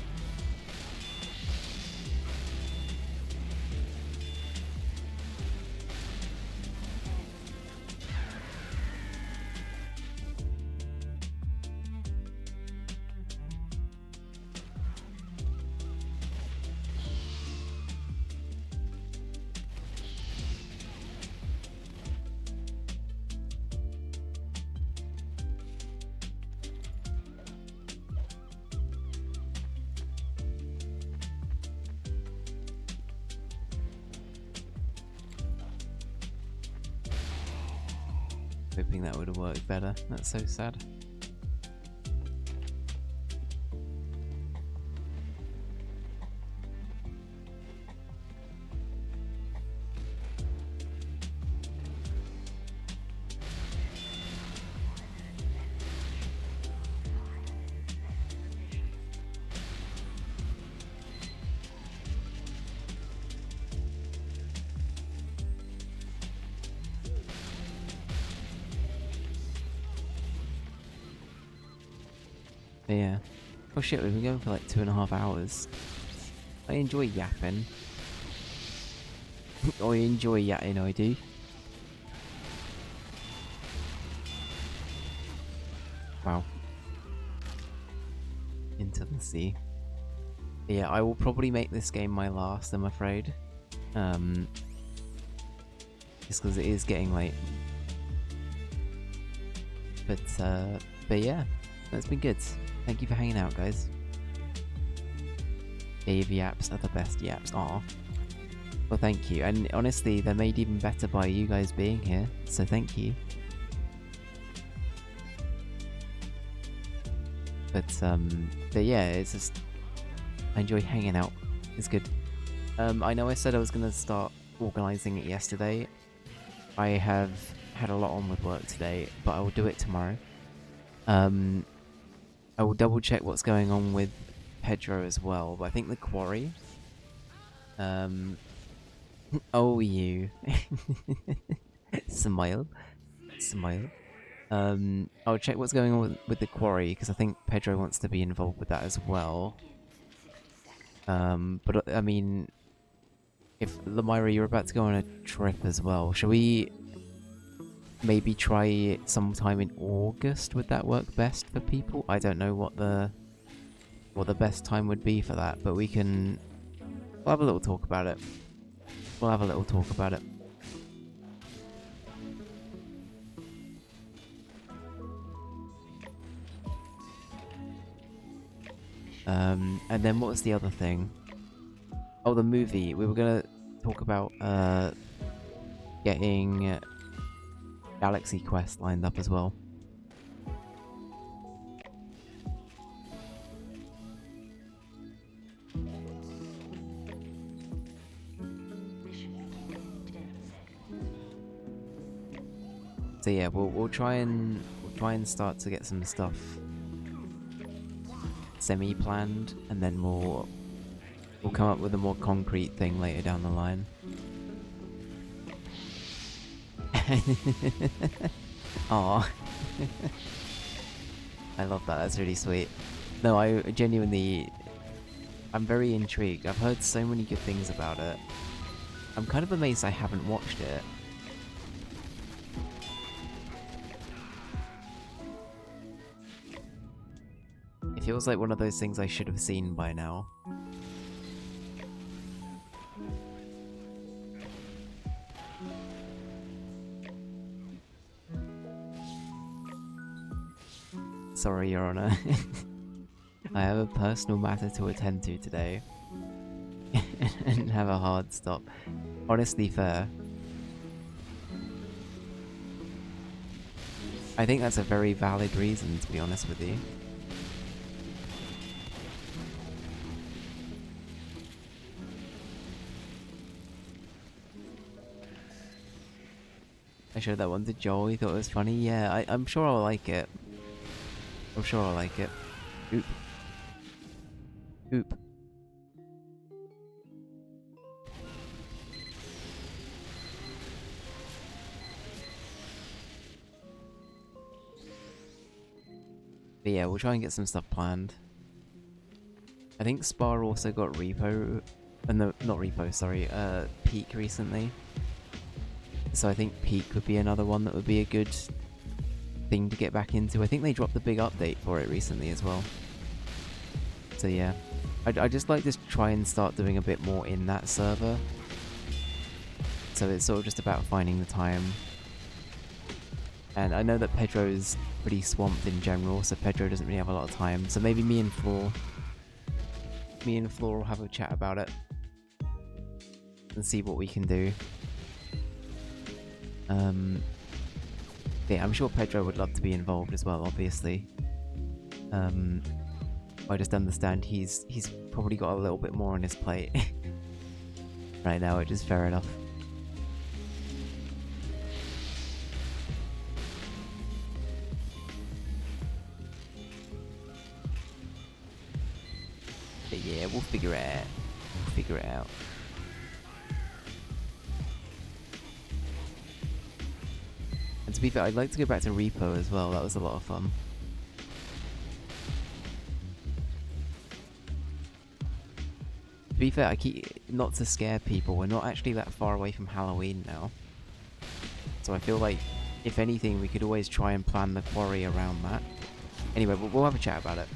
Hoping that would have worked better. That's so sad. But yeah. Oh shit, we've been going for like 2.5 hours. I enjoy yapping. I enjoy yapping, I do. Wow. Into the sea. But yeah, I will probably make this game my last, I'm afraid. Just because it is getting late. But yeah, that's been good. Thank you for hanging out, guys. Dave yaps are the best yaps. Aw. Well, thank you. And honestly, they're made even better by you guys being here. So thank you. But yeah, it's just... I enjoy hanging out. It's good. I know I said I was going to start organising it yesterday. I have had a lot on with work today, but I will do it tomorrow. I will double check what's going on with Pedro as well, but I think the quarry... oh, you. Smile. Smile. I'll check what's going on with the quarry, because I think Pedro wants to be involved with that as well. But I mean, if Lamira, you're about to go on a trip as well, shall we maybe try sometime in August? Would that work best for people? I don't know what the best time would be for that, but we'll have a little talk about it. We'll have a little talk about it. And then what was the other thing? Oh, the movie. We were gonna talk about getting Galaxy Quest lined up as well. So yeah, we'll try and start to get some stuff semi-planned, and then we'll come up with a more concrete thing later down the line. Aw. I love that, that's really sweet. No, I genuinely... I'm very intrigued. I've heard so many good things about it. I'm kind of amazed I haven't watched it. It feels like one of those things I should have seen by now. Sorry, Your Honor. I have a personal matter to attend to today. And have a hard stop. Honestly fair. I think that's a very valid reason, to be honest with you. I showed that one to Joel, he thought it was funny. Yeah, I'm sure I'll like it. I'm sure I'll like it. Oop. Oop. But yeah, we'll try and get some stuff planned. I think Spar also got Repo... no, not Repo, sorry. Peak recently. So I think Peak would be another one that would be a good thing to get back into. I think they dropped a big update for it recently as well. So yeah. I just like to try and start doing a bit more in that server. So it's sort of just about finding the time. And I know that Pedro's pretty swamped in general, so Pedro doesn't really have a lot of time. So maybe me and Floor will have a chat about it. And see what we can do. Yeah, I'm sure Pedro would love to be involved as well, obviously. I just understand he's probably got a little bit more on his plate right now, which is fair enough. But yeah, we'll figure it out. We'll figure it out. And to be fair, I'd like to go back to Repo as well. That was a lot of fun. To be fair, I keep... not to scare people, we're not actually that far away from Halloween now. So I feel like, if anything, we could always try and plan the quarry around that. Anyway, we'll have a chat about it.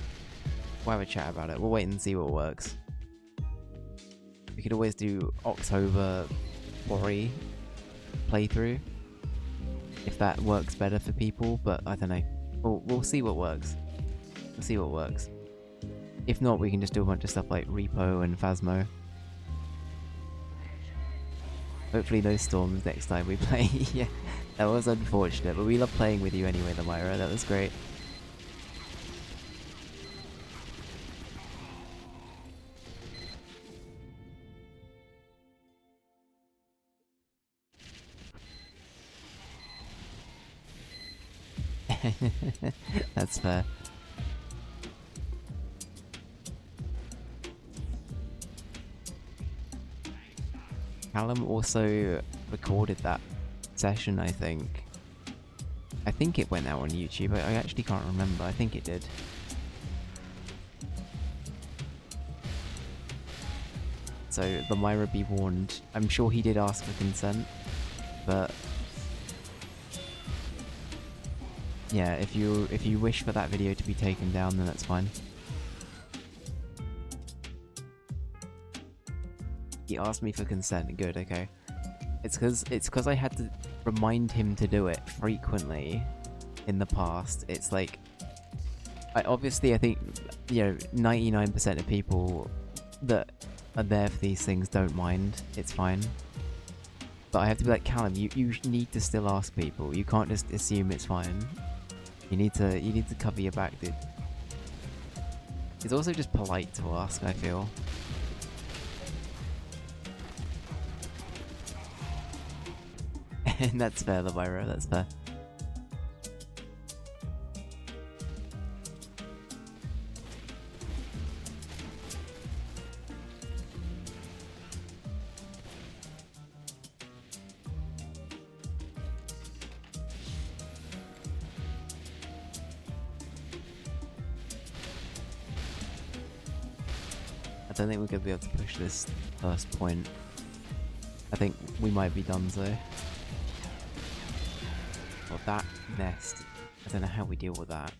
We'll have a chat about it. We'll wait and see what works. We could always do October quarry playthrough. If that works better for people, but I don't know. We'll see what works. We'll see what works. If not, we can just do a bunch of stuff like Repo and Phasmo. Hopefully no storms next time we play. Yeah, that was unfortunate, but we love playing with you anyway, Lamira. That was great. That's fair. Callum also recorded that session, I think. I think it went out on YouTube. I actually can't remember. I think it did. So, Lamira be warned. I'm sure he did ask for consent, but... yeah, if you wish for that video to be taken down, then that's fine. He asked me for consent. Good, okay. It's because I had to remind him to do it frequently in the past. It's like, I think, you know, 99% of people that are there for these things don't mind. It's fine. But I have to be like, Callum, you need to still ask people. You can't just assume it's fine. You need to cover your back, dude. It's also just polite to ask, I feel. And that's fair, Lamira, that's fair. I don't think we're going to be able to push this first point. I think we might be done though. Well, that nest. I don't know how we deal with that.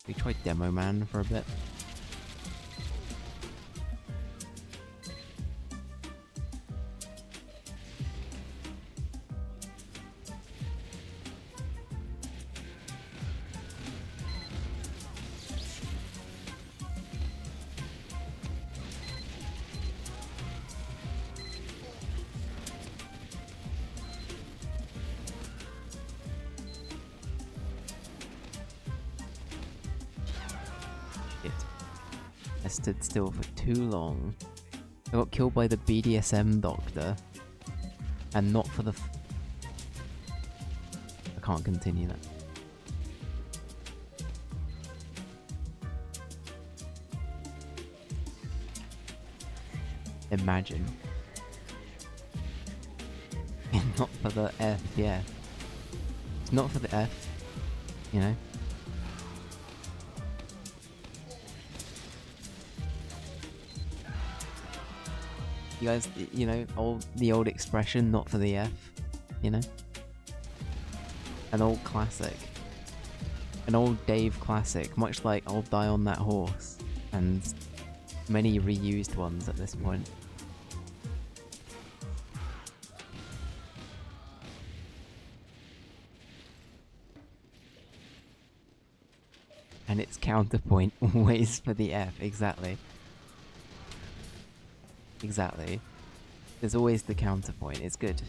We tried Demo Man for a bit. I stood still for too long. I got killed by the BDSM doctor. And not for the I can't continue that. Imagine. Not for the F, yeah. It's not for the F, you know? You guys, you know, the old expression, not for the F, you know? An old classic. An old Dave classic, much like I'll Die on That Horse, and many reused ones at this point. And its counterpoint always for the F, exactly. Exactly. There's always the counterpoint, it's good.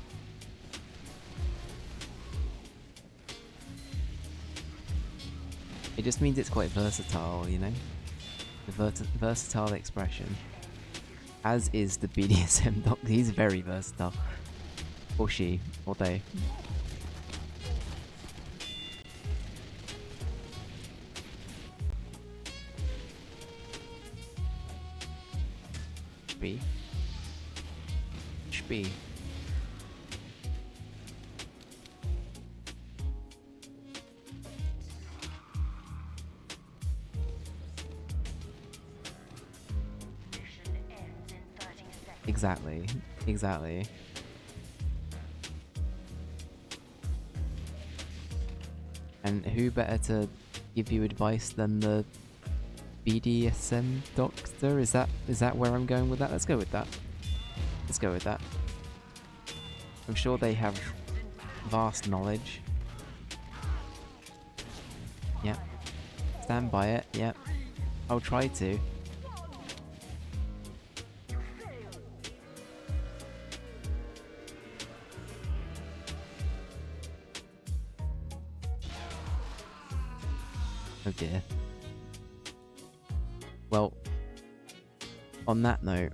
It just means it's quite versatile, you know? The versatile expression. As is the BDSM doctor, he's very versatile. Or she, or they. Spee. Spee. Exactly. Exactly. And who better to give you advice than the BDSM doctor? Is that where I'm going with that? Let's go with that. Let's go with that. I'm sure they have vast knowledge. Yep. Stand by it, yep. I'll try to. Oh dear. Well, on that note,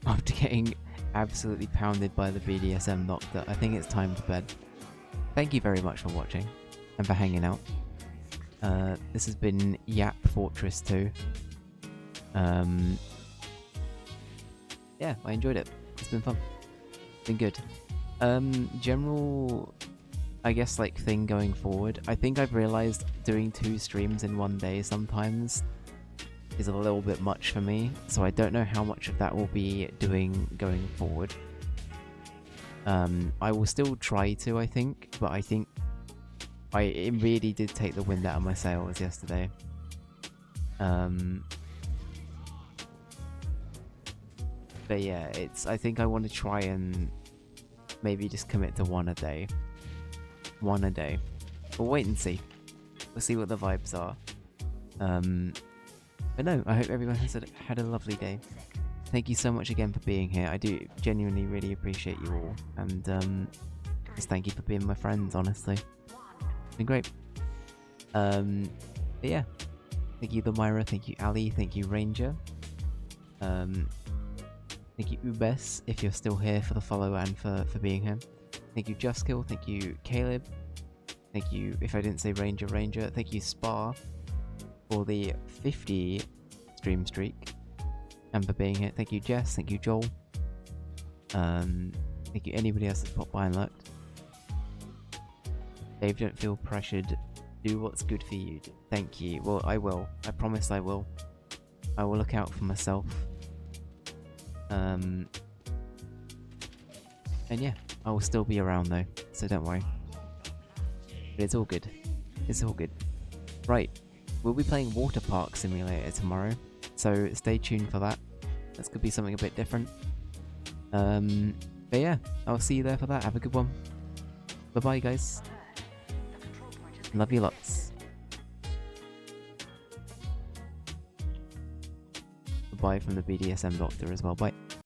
after getting absolutely pounded by the BDSM doctor, I think it's time for bed. Thank you very much for watching and for hanging out. This has been Yap Fortress 2. Yeah, I enjoyed it. It's been fun. It's been good. General, I guess, like, thing going forward. I think I've realized doing 2 streams in one day sometimes is a little bit much for me, so I don't know how much of that we'll be doing going forward. I will still try to, I think, but I think it really did take the wind out of my sails yesterday. But yeah, I think I want to try and maybe just commit to one a day. One a day. We'll wait and see. We'll see what the vibes are. But no, I hope everyone has had a lovely day. Thank you so much again for being here. I do genuinely really appreciate you all. And just thank you for being my friends, honestly. It's been great. But yeah. Thank you, Myra. Thank you, Ali. Thank you, Ranger. Thank you, Ubes, if you're still here, for the follow and for being here. Thank you, Justkill. Thank you, Caleb. Thank you, if I didn't say Ranger. Thank you, Spa, for the 50 stream streak and for being here. Thank you, Jess. Thank you, Joel. Thank you, anybody else that's popped by and lurked. Dave, don't feel pressured. Do what's good for you. Thank you. Well, I will. I promise I will. I will look out for myself. And yeah, I will still be around though, so don't worry. But it's all good. It's all good. Right, we'll be playing Water Park Simulator tomorrow, so stay tuned for that. That's gonna be something a bit different. But yeah, I'll see you there for that. Have a good one. Bye bye, guys. Love you lots. Bye from the BDSM doctor as well. Bye.